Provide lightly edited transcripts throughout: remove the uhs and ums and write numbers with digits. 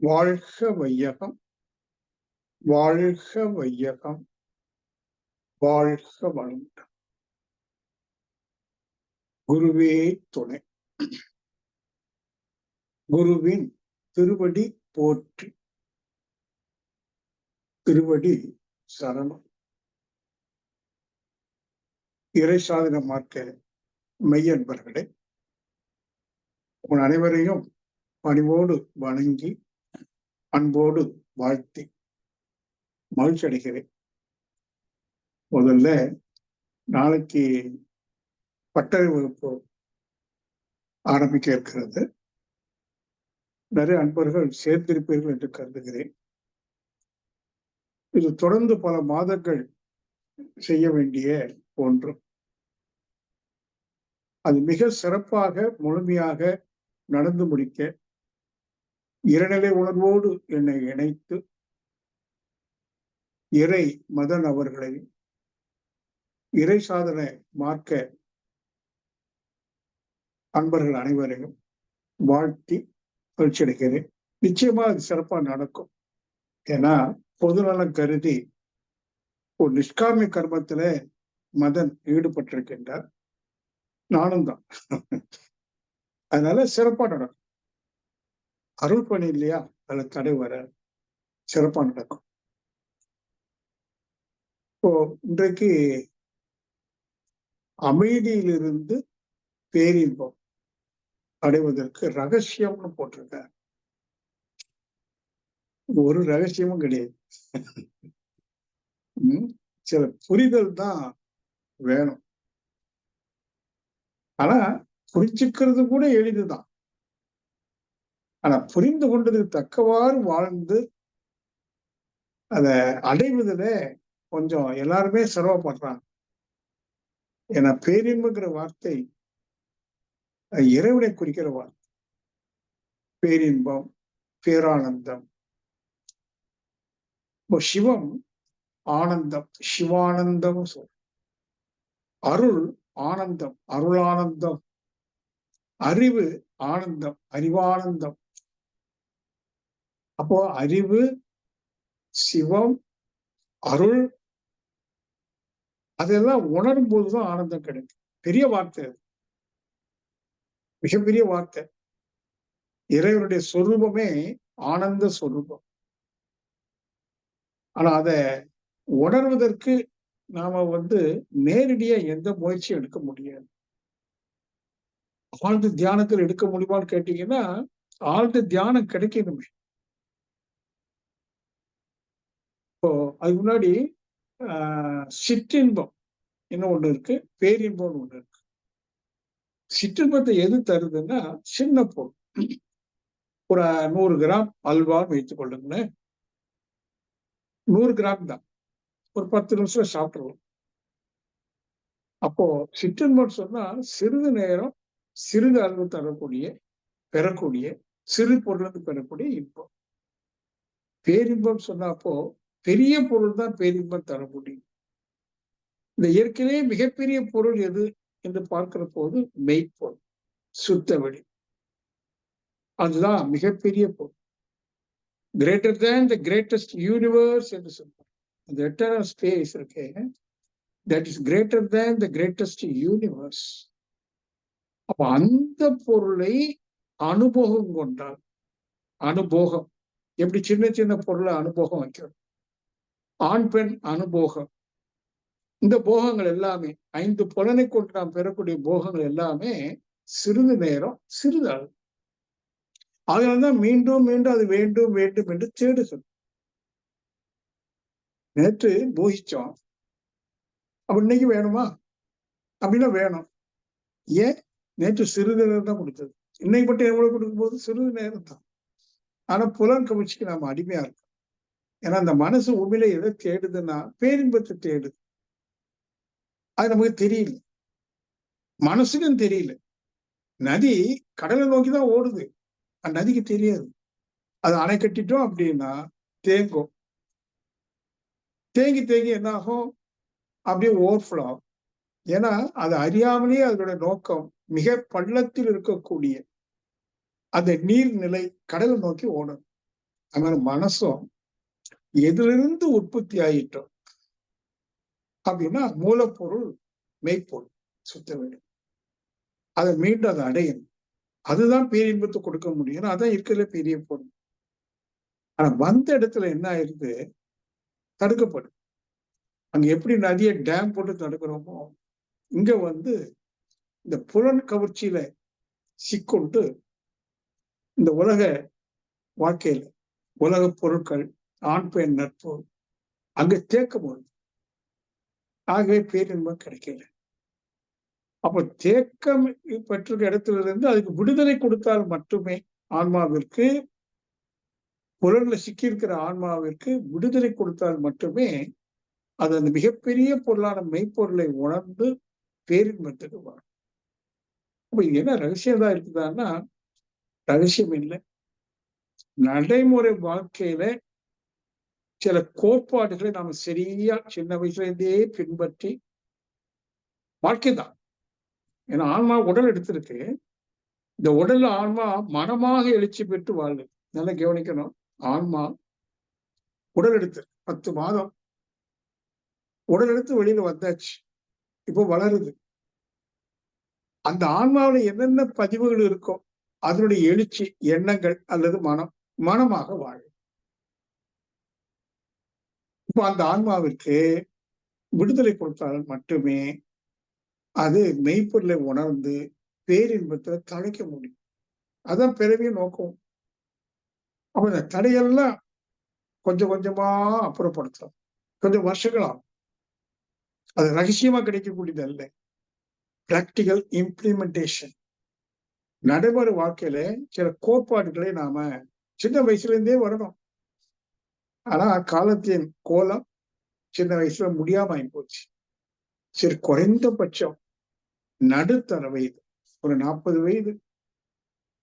வாழ்க வையகம், வாழ்க வையகம், வாழ்க வளமுடன். குருவே துணை. குருவின் திருவடி போற்றி. திருவடி சரணம். இறை சாதன மார்க்க மெய்யன்பர்களே, உன் அனைவரையும் பணிவோடு வணங்கி அன்போடு வாழ்த்தி மகிழ்ச்சி அடைகிறேன். முதல்ல நாளைக்கு பட்டறை வகுப்பு ஆரம்பிக்க இருக்கிறது. நிறைய அன்பர்கள் சேர்ந்திருப்பீர்கள் என்று கருதுகிறேன். இது தொடர்ந்து பல மாதங்கள் செய்ய வேண்டிய ஒன்று. அது மிக சிறப்பாக முழுமையாக நடந்து முடிக்க இறைநிலை உணர்வோடு என்னை இணைத்து இறை மதன் அவர்களை இறை சாதன மார்க்க அன்பர்கள் அனைவரையும் வாழ்த்தி மகிழ்ச்சி அடைகிறேன். நிச்சயமா அது சிறப்பாக நடக்கும். ஏன்னா பொதுநலம் கருதி ஒரு நிஷ்காமிய கர்மத்துல மதன் ஈடுபட்டிருக்கின்றார். நானும் தான். அதனால சிறப்பா நடக்கும். அருள் பணி இல்லையா, அதுல தடை வர சிறப்பா நடக்கும். இப்போ இன்றைக்கு அமைதியிலிருந்து பேரின்பம் அடைவதற்கு ரகசியம்னு போட்டிருக்கார். ஒரு ரகசியமும் கிடையாது. சில புரிதல் தான் வேணும். ஆனா புரிஞ்சுக்கிறது கூட எளிதுதான். ஆனா புரிந்து கொண்டதுக்கு தக்கவாறு வாழ்ந்து அதை அடைவதில் கொஞ்சம் எல்லாருமே சிரமப்படுறாங்க. ஏன்னா பேரின்புங்கிற வார்த்தை இறைவனை குறிக்கிற வார்த்தை. பேரின்பம், பேரானந்தம். சிவம் ஆனந்தம், சிவானந்தம் சொல். அருள் ஆனந்தம், அருளானந்தம். அறிவு ஆனந்தம், அறிவானந்தம். அப்போ அறிவு, சிவம், அருள் அதெல்லாம் உணரும் போதுதான் ஆனந்தம் கிடைக்கும். பெரிய வார்த்தை அது, மிகப்பெரிய வார்த்தை. இறைவனுடைய சொரூபமே ஆனந்த சொரூபம். ஆனா அதை உணர்வதற்கு நாம நேரடியா எந்த முயற்சியும் எடுக்க முடியாது. ஆழ்ந்த தியானத்தில் எடுக்க முடியுமான்னு கேட்டீங்கன்னா, ஆழ்ந்த தியானம் கிடைக்கணுமே. இப்போ அதுக்கு முன்னாடி சிற்றின்பம் இன்னும் ஒண்ணு இருக்கு, பேரின்பம் ஒண்ணு இருக்கு. சிற்றின்பத்தை எது தருதுன்னா சின்ன பொருள். ஒரு 100 கிராம் அல்வான்னு வைத்துக் கொள்ளுங்களேன். 100 கிராம் தான், ஒரு 10 நிமிஷம் சாப்பிட்டுருவோம். அப்போ சிற்றின்பம் சொன்னா சிறிது நேரம் சிறிது அளவு தரக்கூடிய பெறக்கூடிய சிறு பொருளுக்கு பெறக்கூடிய இன்பம். பேரின்பம் சொன்னப்போ பெரிய பொருள் தான் பேரின்பம் தர முடியும். இந்த இயற்கையிலே மிகப்பெரிய பொருள் எது என்று பார்க்கிற போது மெய்ப்பொருள், சுத்த வெளி. அதுதான் மிகப்பெரிய பொருள். Greater than the greatest universe என்று சொல்றாங்க. அந்த எட்டர்னல் ஸ்பேஸ் இருக்கே, that is greater than the greatest universe. அப்ப அந்த பொருளை அனுபவம் கொண்டால், அனுபோகம் எப்படி சின்ன சின்ன பொருளை அனுபவம் வைக்கிறோம், ஆண் பெண் அனுபோகம். இந்த போகங்கள் எல்லாமே 5 புலனை கொண்டு நாம் பெறக்கூடிய போகங்கள் எல்லாமே சிறிது நேரம் சிறிது அளவு. அதனால்தான் மீண்டும் மீண்டும் அது வேண்டும் வேண்டும் என்று தேடுகிறோம். நேற்று போகிச்சோம், அப்ப இன்னைக்கு வேணுமா அப்படின்னா வேணும். ஏன்? நேற்று சிறிது நேரம் தான் கொடுத்தது, இன்னைக்கு மட்டும் எவ்வளவு கொடுக்கும் போது சிறிது நேரம் தான். ஆனா புலன் கவர்ச்சிக்கு நாம அடிமையா இருக்கோம். ஏன்னா அந்த மனசு உண்மையில எதை தேடுதுன்னா பேரின்பத்தை தேடுது. அது நமக்கு தெரியல, மனசுக்கும் தெரியல. நதி கடலை நோக்கிதான் ஓடுது, அந்த நதிக்கு தெரியாது. அது அணை கட்டிட்டோம் அப்படின்னா தேங்கும். தேங்கி தேங்கி என்ன ஆகும், அப்படியே ஓவர்ஃப்ளோ ஆகும். ஏன்னா அது அறியாமலேயே அதோட நோக்கம் மிக பள்ளத்தில் இருக்கக்கூடிய அந்த நீர்நிலை கடலை நோக்கி ஓடும். அது மாதிரி மனசும் எதிலிருந்து உற்பத்தி ஆயிட்டோம் அப்படின்னா மூலப்பொருள் மெய்ப்பொருள் சுத்த வேண்டும். அதை மீண்டும் அதை அடையணும். அதுதான் பேரின்பத்தை கொடுக்க முடியும். அதான் இருக்கிறதுல பெரிய பொருள். ஆனா வந்த இடத்துல என்ன ஆயிருது, தடுக்கப்படும். அங்க எப்படி நதியை டேம் போட்டு தடுக்கிறோமோ, இங்க இந்த புலன் கவர்ச்சியில சிக்கொண்டு இந்த உலக வாழ்க்கையில உலக பொருட்கள், ஆண் பெண் நட்பு அங்க தேக்கம் வரும். ஆகவே பேரின்பம் கிடைக்கல. அப்ப தேக்கம் பெற்றிருக்க இடத்துல இருந்து அதுக்கு விடுதலை கொடுத்தால் மட்டுமே ஆன்மாவிற்கு, புலன்ல சிக்கியிருக்கிற ஆன்மாவிற்கு விடுதலை கொடுத்தால் மட்டுமே அது அந்த மிகப்பெரிய பொருளான மெய்ப்பொருளை உணர்ந்து பேரின்பத்துக்கு வரும். அப்ப இது என்ன ரகசியம் தான் இருக்குதான்னா, ரகசியம் இல்லை. நடைமுறை வாழ்க்கையில சில கோட்பாடுகளை நாம சரியா சின்ன வயசுல இருந்தே பின்பற்றி வாழ்க்கை தான். ஏன்னா ஆன்மா உடல் எடுத்திருக்கு. இந்த உடல்ல ஆன்மா மனமாக எழுச்சி பெற்று வாழுது. நல்லா கவனிக்கணும். ஆன்மா உடல் எடுத்து 10 மாதம் உடல் எடுத்து வெளியில வந்தாச்சு. இப்போ வளருது. அந்த ஆன்மாவில் என்னென்ன பதிவுகள் இருக்கோ அதனுடைய எழுச்சி எண்ணங்கள் அல்லது மனமாக வாழும். இப்போ அந்த ஆன்மாவிற்கு விடுதலை கொடுத்தால் மட்டுமே அது மெய்ப்பொருளை உணர்ந்து பேரின்பத்துல தழைக்க முடியும். அதான் பிறவிய நோக்கம். அப்ப இந்த தடையெல்லாம் கொஞ்சம் கொஞ்சமா அப்புறப்படுத்தலாம். கொஞ்சம் வருஷங்கள் ஆகும். அது ரகசியமா கிடைக்கக்கூடியது அல்ல. Practical implementation. நடைமுறை வாழ்க்கையில சில கோட்பாடுகளை நாம சின்ன வயசுல இருந்தே வரணும். ஆனா காலத்தின் கோலம் சின்ன வயசுல முடியாம ஆகி போச்சு. சரி, குறைந்தபட்சம் நடுத்தர வயது ஒரு 40 வயது,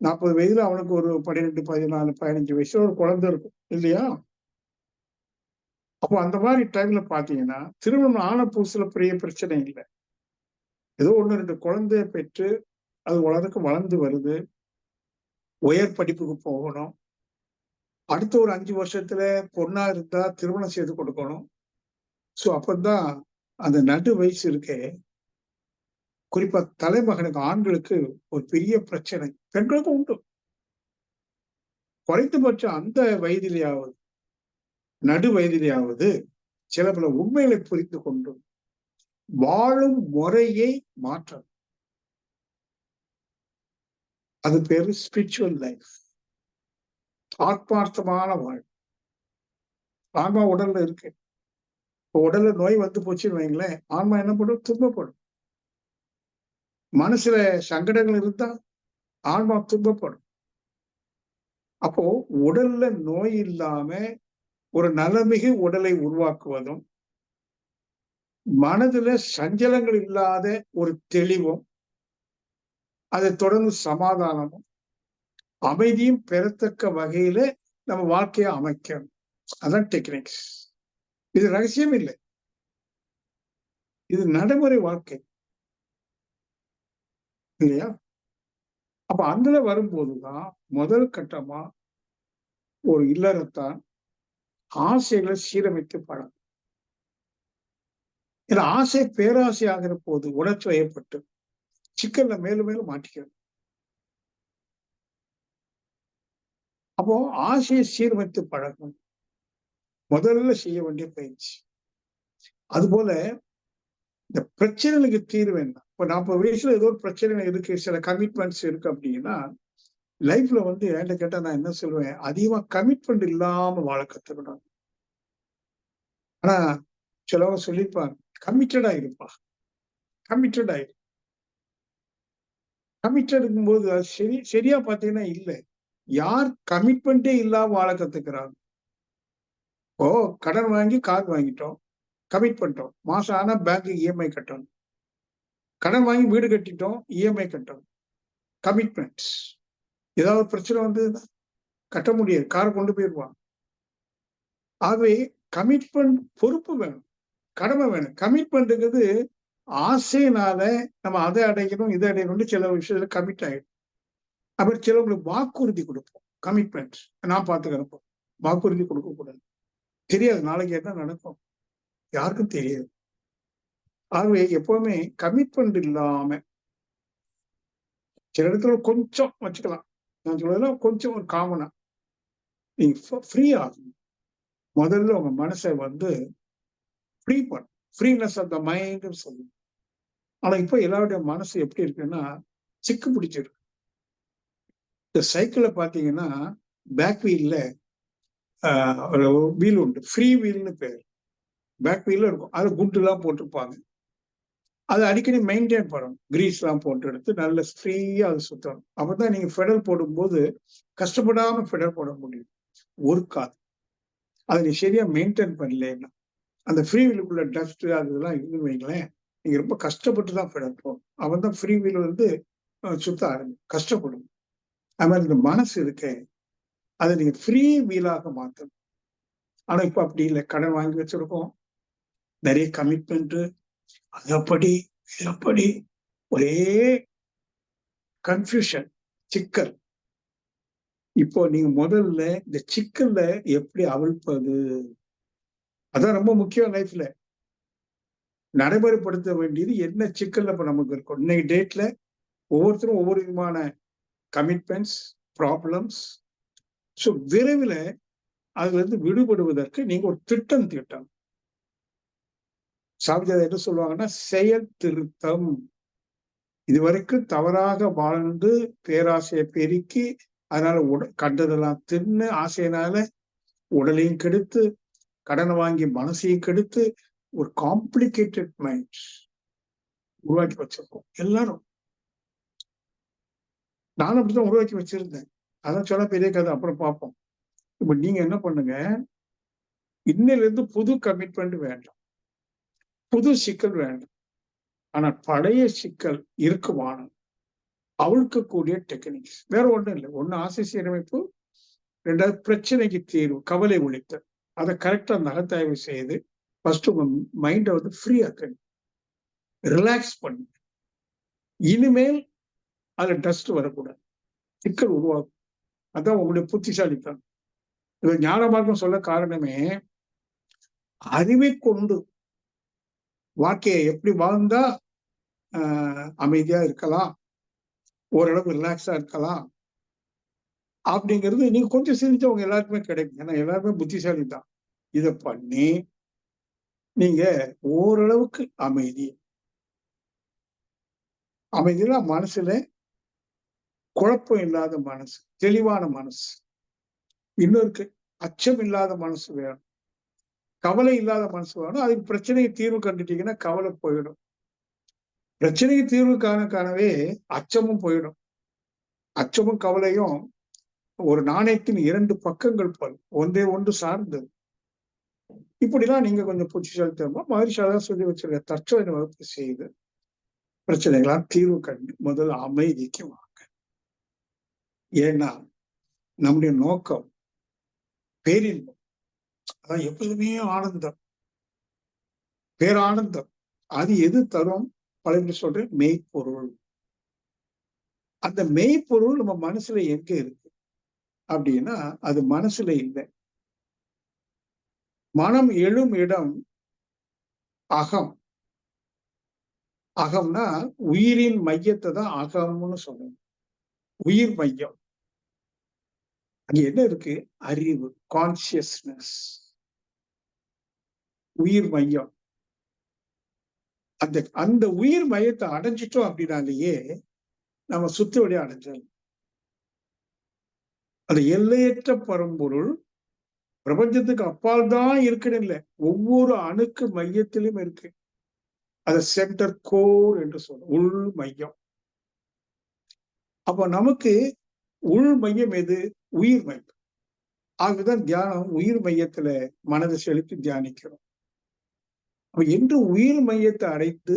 40 வயதுல அவனுக்கு ஒரு 12, 14, 15 வயசுல ஒரு குழந்தை இருக்கும் இல்லையா? அப்போ அந்த மாதிரி டைம்ல பாத்தீங்கன்னா திருமணம் ஆன புதுசுல பெரிய பிரச்சனை இல்லை. ஏதோ 1, 2 குழந்தைய பெற்று அது வளர்ந்து வருது. உயர் படிப்புக்கு போகணும். அடுத்த ஒரு 5 வருஷத்துல பொண்ணா இருந்தா திருமணம் செய்து கொடுக்கணும். சோ அப்பதான் அந்த நடு வயசு இருக்கே, குறிப்பா தலைமகனுக்கு ஆண்களுக்கு ஒரு பெரிய பிரச்சனை. பெண்களுக்கும் உண்டு. குறைந்தபட்சம் அந்த வயதிலேயாவது, நடு வயதிலேயாவது சில பல உண்மைகளை புரிந்து கொண்டு வாழும் முறையை மாற்றம். அது பேரு ஸ்பிரிச்சுவல் லைஃப். ஆத்மார்த்தமான வாழ்வு. ஆன்மா உடல்ல இருக்கு. இப்போ உடல்ல நோய் போச்சுன்னு வைங்களேன், ஆன்மா என்ன பண்ணும்? துன்பப்படும். மனசுல சங்கடங்கள் இருந்தா ஆன்மா துன்பப்படும். அப்போ உடல்ல நோய் இல்லாம ஒரு நலமிகு உடலை உருவாக்குவதும், மனதுல சஞ்சலங்கள் இல்லாத ஒரு தெளிவும், அதை தொடர்ந்து சமாதானமும் அமைதியும் பெறத்தக்க வகையில நம்ம வாழ்க்கையை அமைக்கணும். அதான் டெக்னிக்ஸ். இது ரகசியம் இல்லை. இது நடைமுறை வாழ்க்கை இல்லையா? அப்ப அதுல வரும்போதுதான் முதல் கட்டமா ஒரு இல்லறத்தான் ஆசைகளை சீரமைத்து பழகும். இதுல ஆசை பேராசை ஆகிற போது உணர்ச்சி வயப்பட்டு சிக்கல்ல மேலும் மேலும் மாட்டிக்கிறது. அப்போ ஆசையை சீரமைத்து பழகும் முதல்ல செய்ய வேண்டிய பயிற்சி. அதுபோல இந்த பிரச்சனைகளுக்கு தீர்வு என்ன? இப்ப 40 வயசுல ஏதோ ஒரு பிரச்சனை இருக்கு, சில கமிட்மெண்ட்ஸ் இருக்கு அப்படின்னா லைஃப்ல என்கிட்ட கேட்டா நான் என்ன சொல்லுவேன், அதிகமா கமிட்மெண்ட் இல்லாம வாழ கத்துக்கணும். ஆனா சிலவங்க சொல்லியிருப்பாங்க, கமிட்டடா இருப்பா, கமிட்டட் ஆயிரு. கமிட்டட் இருக்கும்போது அது சரியா பாத்தீங்கன்னா இல்லை. யார் கமிட்மெண்டே இல்லாம வாழ கத்துக்கிறாங்க? ஓ, கடன் வாங்கி கார் வாங்கிட்டோம், கமிட் பண்ணிட்டோம், மாசம் ஆனா பேங்க் இஎம்ஐ கட்டணும். கடன் வாங்கி வீடு கட்டிட்டோம், இஎம்ஐ கட்டணும், கமிட்மெண்ட்ஸ். ஏதாவது பிரச்சனை கட்ட முடியாது, காரை கொண்டு போயிருவான். ஆகவே கமிட்மெண்ட் பொறுப்பு வேணும், கடமை வேணும். கமிட்மெண்ட்டுங்கிறது ஆசையினால நம்ம அதை அடையணும் இதை அடையணும்னு சில விஷயத்துல கமிட் ஆகிடும். அப்புறம் சிலவங்களுக்கு வாக்குறுதி கொடுப்போம், கமிட்மெண்ட் நான் பாத்துக்கிறப்போ. வாக்குறுதி கொடுக்க கூடாது. தெரியாது நாளைக்கு என்ன நடக்கும், யாருக்கும் தெரியாது. ஆகவே எப்பவுமே கமிட்மெண்ட் இல்லாம சில இடத்துல கொஞ்சம் வச்சுக்கலாம். நான் சொல்றதெல்லாம் கொஞ்சம் ஒரு காமனா நீங்க ஃப்ரீ ஆகணும். முதல்ல உங்க மனசை ஃப்ரீ பண்ணும். ஃப்ரீனஸ் ஆஃப் த மைண்ட் சொல்லுங்க. ஆனா இப்போ எல்லாருடைய மனசு எப்படி இருக்குன்னா சிக்கு பிடிச்சிருக்கு. இந்த சைக்கிளை பாத்தீங்கன்னா பேக் வீல்ல ஒரு வீல் உண்டு, ஃப்ரீ வீல்னு பேர். பேக் வீல்ல இருக்கும், அது குண்டு எல்லாம் போட்டிருப்பாங்க. அது அடிக்கடி மெயின்டைன் பண்ணணும், கிரீஸ் எல்லாம் போட்டு எடுத்து நல்ல ஃப்ரீயா அது சுத்தணும். அப்பதான் நீங்க ஃபெடல் போடும்போது கஷ்டப்படாம ஃபெடல் போட முடியும். ஒரு கால் அதை நீ சரியா மெயின்டைன் பண்ணலன்னா அந்த ஃப்ரீ வீலுக்குள்ள டஸ்ட் அதெல்லாம் இருந்து வைங்களேன், நீங்க ரொம்ப கஷ்டப்பட்டு தான் ஃபெடல் போடணும். அவன் தான் ஃப்ரீ வீல் சுத்த ஆரம்பிக்கும், கஷ்டப்படும். அது மாதிரி இந்த மனசு இருக்கே, அதை நீங்க ஃப்ரீ வீலாக மாற்றணும். ஆனா இப்ப அப்படி இல்லை, கடன் வாங்கி வச்சிருக்கோம், நிறைய கமிட்மெண்ட், அது அப்படி இது அப்படி, ஒரே கன்ஃபியூஷன், சிக்கல். இப்போ நீங்க முதல்ல இந்த சிக்கல்ல எப்படி அவிழ்ப்பது, அதான் ரொம்ப முக்கியம் லைஃப்ல. நடைமுறைப்படுத்த வேண்டியது என்ன சிக்கல்ல இப்ப நமக்கு இருக்கும். இன்னைக்கு டேட்ல ஒவ்வொருத்தரும் ஒவ்வொரு விதமான கமிட்மெண்ட்ஸ், ப்ராப்ளம்ஸ். ஸோ விரைவில் அதுல இருந்து விடுபடுவதற்கு நீங்க ஒரு திட்டம் தீட்டணும். சாமிஜாதா என்ன சொல்லுவாங்கன்னா செயல் திருத்தம். இதுவரைக்கும் தவறாக வாழ்ந்து பேராசையை பெருக்கி அதனால கண்டதெல்லாம் தின்னு ஆசையினால உடலையும் கெடுத்து கடனை வாங்கி மனசையும் கெடுத்து ஒரு காம்ப்ளிகேட்டட் மைண்ட் உருவாக்கி வச்சிருக்கோம் எல்லாரும். நானும் அப்படிதான் உருவாக்கி வச்சிருந்தேன். அதான் சொல்ல பெரிய கதை, அப்புறம் பார்ப்போம். இப்ப நீங்க என்ன பண்ணுங்க, இன்னையில இருந்து புது கமிட்மெண்ட் வேண்டாம், புது சிக்கல் வேண்டாம். ஆனா பழைய சிக்கல் இருக்குமான அவிழ்க்கக்கூடிய டெக்னிக்ஸ் வேற ஒண்ணும் இல்லை. ஒண்ணு ஆசை சீரமைப்பு, ரெண்டாவது பிரச்சனைக்கு தீர்வு, கவலை ஒழித்தல். அதை கரெக்டா நகத்தாய்வு செய்து ஃபர்ஸ்ட் உங்க மைண்டை ஃப்ரீ ஆக்கணும், ரிலாக்ஸ் பண்ணு. இனிமேல் அதுல டஸ்ட் வரக்கூடாது, சிக்கல் உருவாகும். அதான் உங்களுடைய புத்திசாலித்தனம். இது ஞான மார்க்கம் சொல்ல காரணமே, அறிவை கொண்டு வாழ்க்கையை எப்படி வாழ்ந்தா அமைதியா இருக்கலாம், ஓரளவு ரிலாக்ஸா இருக்கலாம் அப்படிங்கிறது நீங்க கொஞ்சம் சிந்திச்சவங்க எல்லாருக்குமே கிடைக்கும். ஏன்னா எல்லாருமே புத்திசாலி தான். இதை பண்ணி நீங்க ஓரளவுக்கு அமைதியா மனசுல குழப்பம் இல்லாத மனசு, தெளிவான மனசு. இன்னொருக்கு அச்சம் இல்லாத மனசு வேணும், கவலை இல்லாத மனசு வேணும். அதுக்கு பிரச்சனையை தீர்வு கண்டுட்டீங்கன்னா கவலை போயிடும். பிரச்சனைக்கு தீர்வு காணவே அச்சமும் போயிடும். அச்சமும் கவலையும் ஒரு நாணயத்தின் இரண்டு பக்கங்கள் போல், ஒன்றே ஒன்று சார்ந்தது. இப்படிலாம் நீங்க கொஞ்சம் புத்திசாலித்தனமா மகிழ்ச்சியாக சொல்லி வச்சிருக்க தற்சோதனை வகுப்பு செய்து பிரச்சனைகளாம் தீர்வு கண்டு முதல் அமைதிக்கு வாங்க. ஏன்னா நம்முடைய நோக்கம் பேரின்பம், அதான் எப்போதுமே ஆனந்தம், பேரானந்தம். அது எது தரும்? பல சொல்றேன், மெய்ப்பொருள். அந்த மெய்ப்பொருள் நம்ம மனசுல எங்க இருக்கு அப்படின்னா அது மனசுல இல்லை. மனம் எழும் இடம் அகம். அகம்னா உயிரின் மையத்தை தான் அகம்னு சொல்லணும், உயிர் மையம். அங்க என்ன இருக்கு? அறிவு, கான்சியஸ்னஸ், உயிர் மையம். அந்த உயிர் மையத்தை அடைஞ்சிட்டோம் அப்படின்னாலேயே நம்ம சுத்தி வழியா அடைஞ்சோம். அந்த எல்லையற்ற பரம்பொருள் பிரபஞ்சத்துக்கு அப்பால் தான் இருக்குன்னு இல்லை, ஒவ்வொரு அணுக்கு மையத்திலும் இருக்கு. அதை சென்டர் கோர் என்று சொல்றோம், உள் மையம். அப்ப நமக்கு உள் மையம் எது? உயிர் மையம். ஆகதான் தியானம் உயிர் மையத்துல மனதை செலுத்தி தியானிக்கிறோம். அப்ப என்று உயிர் மையத்தை அடைத்து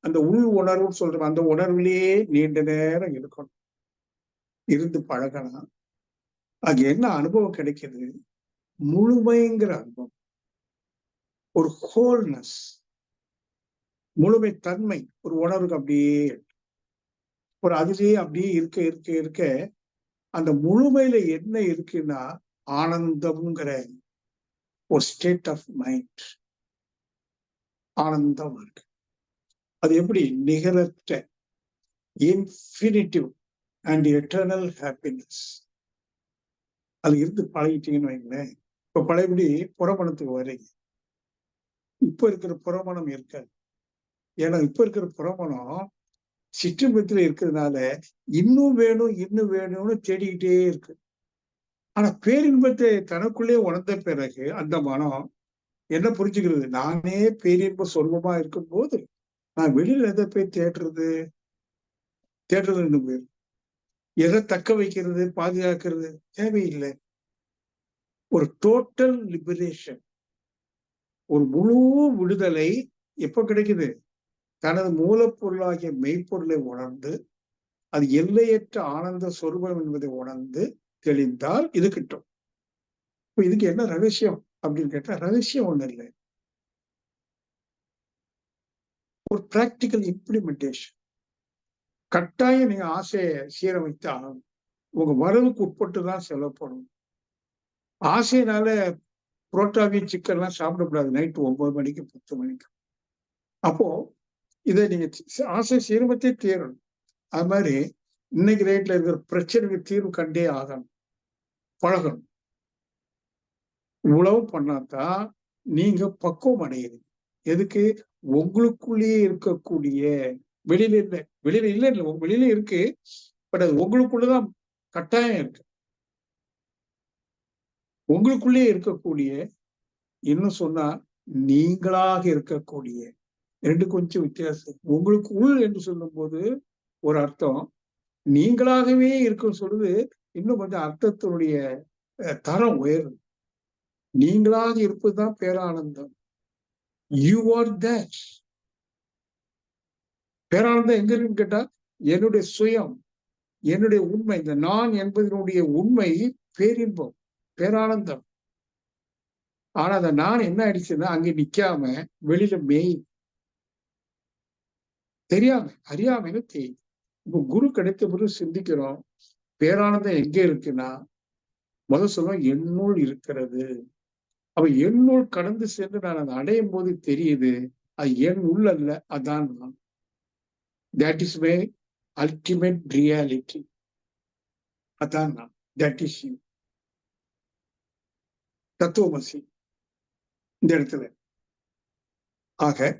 அந்த உள் உணர்வு சொல்றோம், அந்த உணர்விலேயே நீண்ட நேரம் இருக்கணும், இருந்து பழகலாம். அது என்ன அனுபவம் கிடைக்குது? முழுமைங்கிற அனுபவம், ஒரு ஹோல்னஸ், முழுமை தன்மை ஒரு உணர்வுக்கு அப்படியே ஒரு அதிலேயே அப்படியே இருக்க இருக்க இருக்க அந்த முழுமையில என்ன இருக்குன்னா ஆனந்தம்ங்கிற ஒரு ஸ்டேட் ஆஃப் மைண்ட். ஆனந்தம் இருக்கு. அது எப்படி? நிகரற்ற இன்ஃபினிட்டிவ் அண்ட் எட்டர்னல் ஹாப்பினஸ். அது இருந்து பழகிட்டீங்கன்னு வைங்களேன். இப்ப பழையபடி புறமணத்துக்கு வரீங்க. இப்ப இருக்கிற புறமணம் இருக்காது. ஏன்னா இப்ப இருக்கிற புறமணம் சிற்றின்பத்துல இருக்கிறதுனால இன்னும் வேணும் இன்னும் வேணும்னு தேடிக்கிட்டே இருக்கு. ஆனா பேரின்பத்தை தனக்குள்ளே உணர்ந்த பிறகு அந்த மனம் என்ன புரிஞ்சுக்கிறது? நானே பேரின்ப சொர்க்கமா இருக்கும் போது நான் வெளியில எதை போய் தேடுறதுன்னு போயிரு. எதை தக்க வைக்கிறது, பாதுகாக்கிறது தேவையில்லை. ஒரு டோட்டல் லிபரேஷன், ஒரு முழு விடுதலை எப்ப கிடைக்குது? தனது மூலப்பொருளாகிய மெய்ப்பொருளை உணர்ந்து அது எல்லையற்ற ஆனந்த சொரூபம் என்பதை உணர்ந்து தெளிந்தால் இது கிட்டும். இப்ப இதுக்கு என்ன ரகசியம் அப்படின்னு கேட்டா, ரகசியம் ஒண்ணு இல்லை. ஒரு பிராக்டிக்கல் இம்ப்ளிமெண்டேஷன். கட்டாயம் நீங்க ஆசையை சீரமைத்து ஆகணும். உங்க வரவுக்கு உட்பட்டு தான் செலவு பண்ணணும். ஆசையினால புரோட்டாவி சிக்கன்லாம் சாப்பிடக்கூடாது நைட்டு 9 மணிக்கு 10 மணிக்கு. அப்போ இதை நீங்க ஆசை சீரமைத்தே தீரணும். அது மாதிரி இன்னைக்கு ரேட்ல இருக்கிற பிரச்சனைக்கு தீர்வு கண்டே ஆகணும், பழகணும். இவ்வளவு பண்ணாதான் நீங்க பக்குவம் அடையுது. எதுக்கு? உங்களுக்குள்ளேயே இருக்கக்கூடிய, வெளியில இல்லை, வெளியில இல்லை, வெளியில இருக்கு, பட் அது உங்களுக்குள்ளதான் கட்டாயம் இருக்கு. உங்களுக்குள்ளே இருக்கக்கூடிய, இன்னும் சொன்னா நீங்களாக இருக்கக்கூடிய, ரெண்டு கொஞ்சம் வித்தியாசம். உங்களுக்கு உள் என்று சொல்லும் போது ஒரு அர்த்தம், நீங்களாகவே இருக்க சொல்லுது இன்னும் கொஞ்சம் அர்த்தத்தினுடைய தரம் உயரும். நீங்களாக இருப்பதுதான் பேரானந்தம். You are that. பேரானந்தம் எங்க இருக்குன்னு கேட்டா, என்னுடைய சுயம், என்னுடைய உண்மை, இந்த நான் என்பதனுடைய உண்மை பேரின்பம், பேரானந்தம். ஆனா அந்த நான் என்ன ஆயிடுச்சுன்னா அங்க நிக்காம வெளியில மேய், தெரியாம அறியாமையில தேய். இப்போ குரு கிடைத்த பிறகு சிந்திக்கிறோம், பேரானந்தம் எங்க இருக்குன்னா முதல் சொல்லுவோம் என்னுள் இருக்கிறது. அப்ப என்னுள் கடந்து சென்று நான் அதை அடையும் போது தெரியுது அது என் உள்ள அல்ல, அதான் நான். That is my ultimate reality. அதான் நான். That is you. தத்துவமசி இந்த இடத்துல. ஆக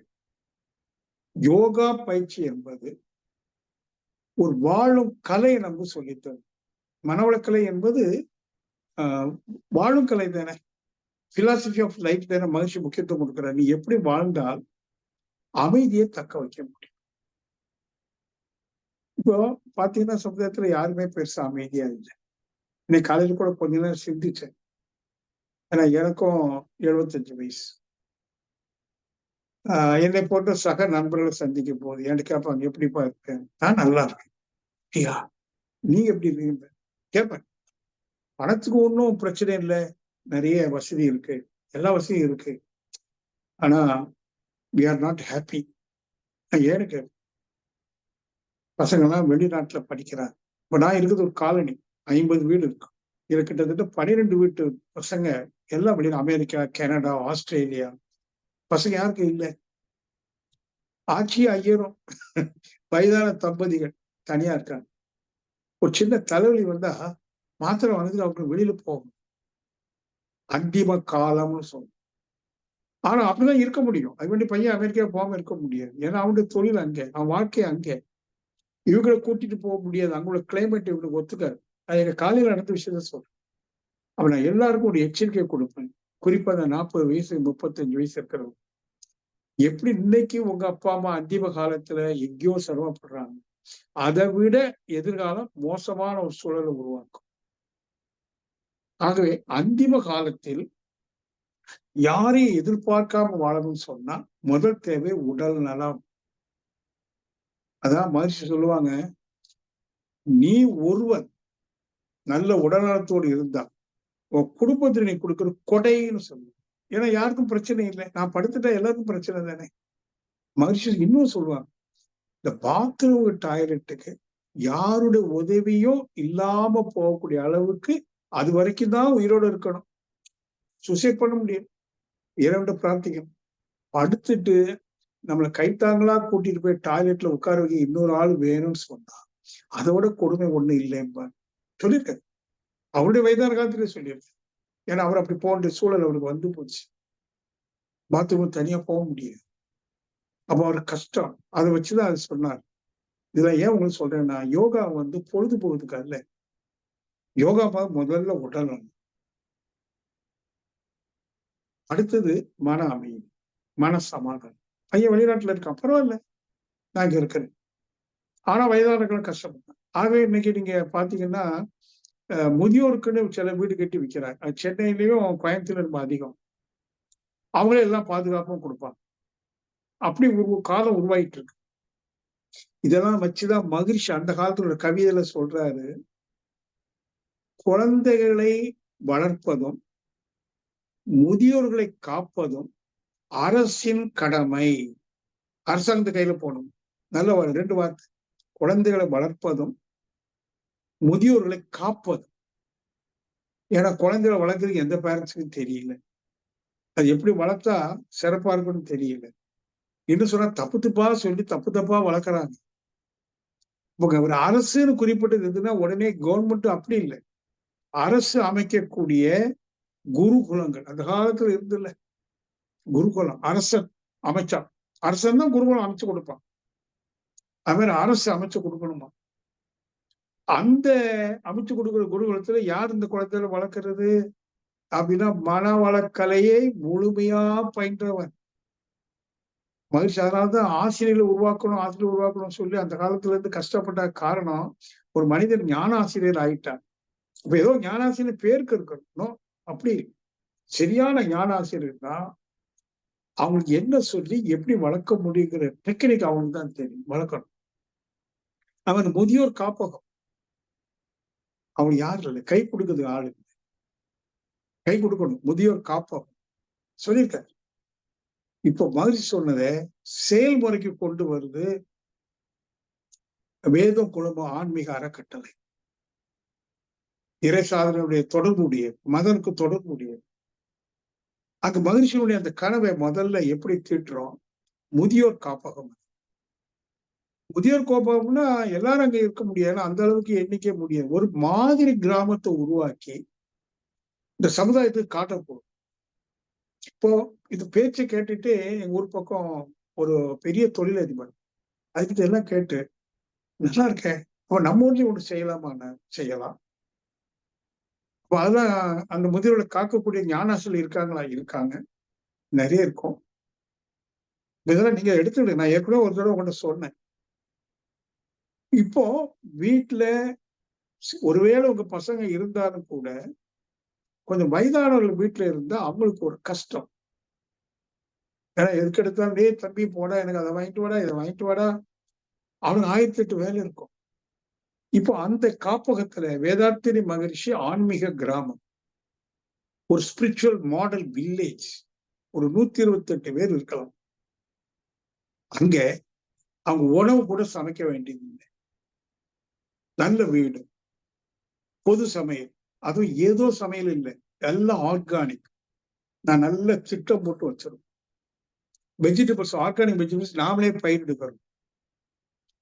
யோகா பயிற்சி என்பது ஒரு வாழும் கலை நம்ம சொல்லித்தரும். மனவளக்கலை என்பது வாழும் கலை தானே. பிலாசபி ஆஃப் லைஃப் தானே மகிழ்ச்சி முக்கியத்துவம் கொடுக்குற. நீ எப்படி வாழ்ந்தால் அமைதியை தக்க வைக்க முடியும். இப்போ பாத்தீங்கன்னா சமுதாயத்துல யாருமே பெருசா அமைதியா இல்லை. இன்னைக்கு காலையில கூட கொஞ்ச நேரம் சிந்திச்சேன். ஏன்னா எனக்கும் 75 வயசு. என்னை போன்ற சக நண்பர்களை சந்திக்கும் போது என்கிட்ட கேட்பாங்க, எப்படிப்பா இருக்கேன்? நான் நல்லா இருக்கேன். ஐயா நீங்க எப்படி இருக்கீங்க கேட்பேன். பணத்துக்கு ஒன்றும் பிரச்சனை இல்லை, நிறைய வசதி இருக்கு, எல்லா வசதியும் இருக்கு. ஆனா we are not happy. ஏன்னு கேட்பேன். பசங்கள்லாம் வெளிநாட்டுல படிக்கிறாங்க. இப்ப நான் இருக்கிறது ஒரு காலனி, 50 வீடு இருக்கு. இதுல கிட்டத்தட்ட 12 வீட்டு பசங்க எல்லாம் வெளியில, அமெரிக்கா, கனடா, ஆஸ்திரேலியா. பசங்க யாருக்கு இல்லை. ஆட்சி ஐயரும் வயதான தம்பதிகள் தனியா இருக்காங்க. ஒரு சின்ன தலைவலி வந்தா மாத்திரை வாங்கிட்டு அவங்க வெளியில போகும். அந்திம காலம்னு சொல்லும். ஆனா அப்படிதான் இருக்க முடியும். அது வேண்டி பையன் அமெரிக்கா போகாம இருக்க முடியாது. ஏன்னா அவனுடைய தொழில் அங்கே, அவன் வாழ்க்கை அங்கே. இவங்களை கூட்டிட்டு போக முடியாது, அங்குள்ள கிளைமேட் இவங்களுக்கு ஒத்துக்காது. அது எங்க காலையில நடந்த விஷயத்த சொல்றேன். அப்ப நான் எல்லாருக்கும் ஒரு எச்சரிக்கை கொடுப்பேன். குறிப்பா அந்த 40 வயசு 35 வயசு இருக்கிறவங்க. எப்படி இன்னைக்கு உங்க அப்பா அம்மா அந்திம காலத்துல எங்கேயோ சிரமப்படுறாங்க, அதை விட எதிர்காலம் மோசமான ஒரு சூழலை உருவாக்கும். ஆகவே அந்திம காலத்தில் யாரையும் எதிர்பார்க்காம வாழணும்னு சொன்னா முதல் தேவை உடல் நலம். அதான் மகிழ்ச்சி சொல்லுவாங்க, நீ ஒருவன் நல்ல உடல்நலத்தோடு இருந்தா உன் குடும்பத்தில் நீ கொடுக்கிற கொடைன்னு சொல்லுவோம். ஏன்னா யாருக்கும் பிரச்சனை இல்லை, நான் படுத்துட்டா எல்லாருக்கும் பிரச்சனை தானே. மகிழ்ச்சி இன்னும் சொல்லுவாங்க, இந்த பாத்ரூம் டாய்லெட்டுக்கு யாருடைய உதவியும் இல்லாம போகக்கூடிய அளவுக்கு அது வரைக்கும் தான் உயிரோடு இருக்கணும். சூசைட் பண்ண முடியும். இறைவன்ட்ட பிரார்த்திக்கணும். படுத்துட்டு நம்மளை கைத்தாங்களா கூட்டிட்டு போய் டாய்லெட்ல உட்கார வைக்க இன்னொரு ஆள் வேணும்னு சொன்னா அதோட கொடுமை ஒண்ணு இல்லைம்பார் சொல்லியிருக்காரு. அவருடைய வயதான காலத்திலே சொல்லியிருக்காரு. ஏன்னா அவர் அப்படி போன்ற சூழல் அவருக்கு வந்து போச்சு. பாத்ரூம் தனியா போக முடியாது. அப்ப அவருக்கு கஷ்டம். அதை வச்சுதான் அது சொன்னார். இதுல ஏன் உங்களுக்கு சொல்றேன்னா, யோகா வந்து பொழுதுபோக்குறதுக்கு அல்ல. யோகா முதல்ல உடல். அடுத்தது மன அமைதி, மன சமாதானம். பையன் வெளிநாட்டுல இருக்கான், பரவாயில்ல, நான் இங்க இருக்கிறேன். ஆனா வயதானவர்களும் கஷ்டப்பட்டான். ஆகவே இன்னைக்கு நீங்க பாத்தீங்கன்னா முதியோருக்குன்னு சில வீடு கட்டி விற்கிறாங்க. சென்னையிலயும் கோயம்புத்தூர்ல ரொம்ப அதிகம். அவங்களே எல்லாம் பாதுகாப்பும் கொடுப்பாங்க. அப்படி ஒரு காலம் உருவாயிட்டு இருக்கு. இதெல்லாம் வச்சுதான் மகிழ்ச்சி அந்த காலத்துல ஒரு கவிதையில சொல்றாரு, குழந்தைகளை வளர்ப்பதும் முதியோர்களை காப்பதும் அரசின் கடமை. அரசாங்கத்து கையில போகணும். நல்ல 2 வார்த்தை. குழந்தைகளை வளர்ப்பதும் முதியோர்களை காப்பதும். ஏன்னா குழந்தைகளை வளர்க்கறதுக்கு எந்த பேரண்ட்ஸுக்கும் தெரியல. அது எப்படி வளர்த்தா சிறப்பா இருக்கும்னு தெரியல. இன்னும் சொன்னா தப்பு தப்பா சொல்லி தப்பு தப்பா வளர்க்குறாங்க. ஒரு அரசுன்னு குறிப்பிட்டது எதுன்னா உடனே கவர்மெண்ட் அப்படி இல்லை. அரசு அமைக்கக்கூடிய குருகுலங்கள் அந்த காலத்துல இருந்துல்ல, குருகுலம் அரசன் அமைச்சான். அரசன் தான் குருகுலம் அமைச்சு கொடுப்பான். அது மாதிரி அரசு அமைச்சு கொடுக்கணுமா? அந்த அமைச்சு கொடுக்குற குருகுலத்துல யார் இந்த குழந்தைகளை வளர்க்கறது அப்படின்னா மனவளக்கலையை முழுமையா பயின்றவன் மகிழ்ச்சி. அதனாலதான் ஆசிரியர்களை உருவாக்கணும் சொல்லி அந்த காலத்துல இருந்து கஷ்டப்பட்ட காரணம், ஒரு மனிதன் ஞான ஆசிரியர் ஆயிட்டான். இப்ப ஏதோ ஞானாசிரியர் பேருக்கு இருக்கணும், அப்படி சரியான ஞான ஆசிரியர்னா அவங்களுக்கு என்ன சொல்லி எப்படி வளர்க்க முடியுங்கிற டெக்னிக் அவங்களுக்கு தான் தெரியும். வளர்க்கணும். அவன் முதியோர் காப்பகம் அவங்க யாரு இல்லை, கை கொடுக்குறது ஆளு, கை கொடுக்கணும். முதியோர் காப்பகம் சொல்லியிருக்காரு. இப்போ மகிழ்ச்சி சொன்னதை செயல்முறைக்கு கொண்டு வருது வேதம் குழுமம் ஆன்மீக அறக்கட்டளை. இறை சாதனையுடைய தொடர்புடைய மதனுக்கு தொடர்புடைய அந்த மகிழ்ச்சியினுடைய அந்த கனவை முதல்ல எப்படி தீட்டுறோம்? முதியோர் காப்பகம். முதியோர் காப்பகம்னா எல்லாரும் அங்க இருக்க முடியாது, அந்த அளவுக்கு எண்ணிக்கை முடியாது. ஒரு மாதிரி கிராமத்தை உருவாக்கி இந்த சமுதாயத்துக்கு காட்டப்படும். இப்போ இது பேச்சை கேட்டுட்டு எங்க ஊர் பக்கம் ஒரு பெரிய தொழிலதிபர் அதுக்கிட்ட எல்லாம் கேட்டு நல்லா இருக்கேன், அப்ப நம்ம ஊர்லயும் ஒண்ணு செய்யலாமா? செய்யலாம். அப்ப அதெல்லாம் அந்த முதியோர்களை காக்கக்கூடிய ஞானாசிரியர் இருக்காங்களா? இருக்காங்க, நிறைய இருக்கும். இதெல்லாம் நீங்க எடுத்துக்கிட்டு நான் ஏற்கனவே ஒரு தடவை உங்கள்கிட்ட சொன்னேன். இப்போ வீட்டுல ஒருவேளை உங்க பசங்க இருந்தாலும் கூட கொஞ்சம் வயதானவர்கள் வீட்டுல இருந்தா அவங்களுக்கு ஒரு கஷ்டம். ஏன்னா எதுக்கு எடுத்தாலும் டே தம்பி போடா, எனக்கு அதை வாங்கிட்டு வாடா, இதை வாங்கிட்டு வாடா, அவனுக்கு 1008 வேலை இருக்கும். இப்போ அந்த காப்பகத்துல வேதாத்திரி மகரிஷி ஆன்மீக கிராமம், ஒரு ஸ்பிரிச்சுவல் மாடல் வில்லேஜ், ஒரு 128 பேர் இருக்கலாம். அங்க அவங்க உணவு கூட சமைக்க வேண்டியது இல்லை. நல்ல வீடு, பொது சமையல், அதுவும் ஏதோ சமையல் இல்லை, எல்லாம் ஆர்கானிக். நான் நல்ல திட்டம் போட்டு வச்சிருக்கேன். வெஜிடபிள்ஸ், ஆர்கானிக் வெஜிடபிள்ஸ் நாமளே பயிரிடுகிறோம்.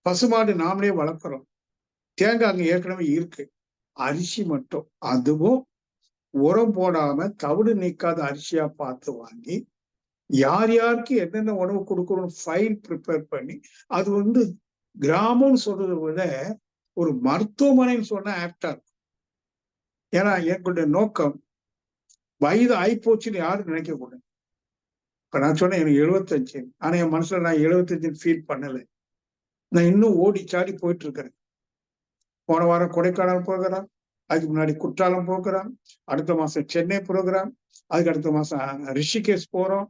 பசுமாடு நாமளே வளர்க்கிறோம். தேங்காய் அங்க ஏற்கனவே இருக்கு. அரிசி மட்டும், அதுவும் உரம் போடாம தவிடு நீக்காத அரிசியா பார்த்து வாங்கி யார் யாருக்கு என்னென்ன உணவு கொடுக்கணும் ஃபைல் ப்ரிப்பேர் பண்ணி, அது வந்து கிராமம்னு சொல்றதை விட ஒரு மருத்துவமனைன்னு சொன்னா ஆப்டா இருக்கும். ஏன்னா எங்களுடைய நோக்கம் வயது ஆயிப்போச்சுன்னு யாரும் நினைக்க கூடாது. இப்ப நான் சொன்னேன் எனக்கு 75, ஆனா என் மனசுல நான் 75 ஃபீல் பண்ணலை. நான் இன்னும் ஓடி சாடி போயிட்டு இருக்கிறேன். போன வாரம் கொடைக்கானல் ப்ரோக்ராம், அதுக்கு முன்னாடி குற்றாலம் ப்ரோக்ராம், அடுத்த மாசம் சென்னை ப்ரோக்ராம், அதுக்கு அடுத்த மாசம் ரிஷிகேஷ் போறோம்.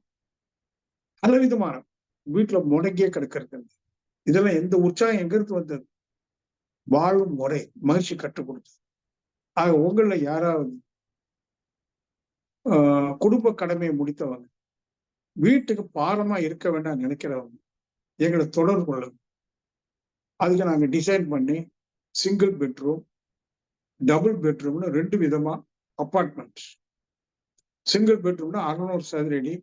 பல விதமான வீட்டுல முடங்கியே கிடக்கிறது. இதெல்லாம் எந்த உற்சாகம் எங்க இருந்து வந்தது? வாழும் முறை மகிழ்ச்சி கற்றுக் கொடுத்தது. ஆக உங்கள யாராவது குடும்ப கடமையை முடித்தவங்க, வீட்டுக்கு பாரமா இருக்க வேண்டாம் நினைக்கிறவங்க எங்களை தொடர்பு கொள்ளுங்க. அதுக்கு நாங்க டிசைன் பண்ணி சிங்கிள் பெட்ரூம், டபுள் பெட்ரூம்னு 2 விதமா அப்பார்ட்மெண்ட். சிங்கிள் பெட்ரூம்னா 600 சதுரடி,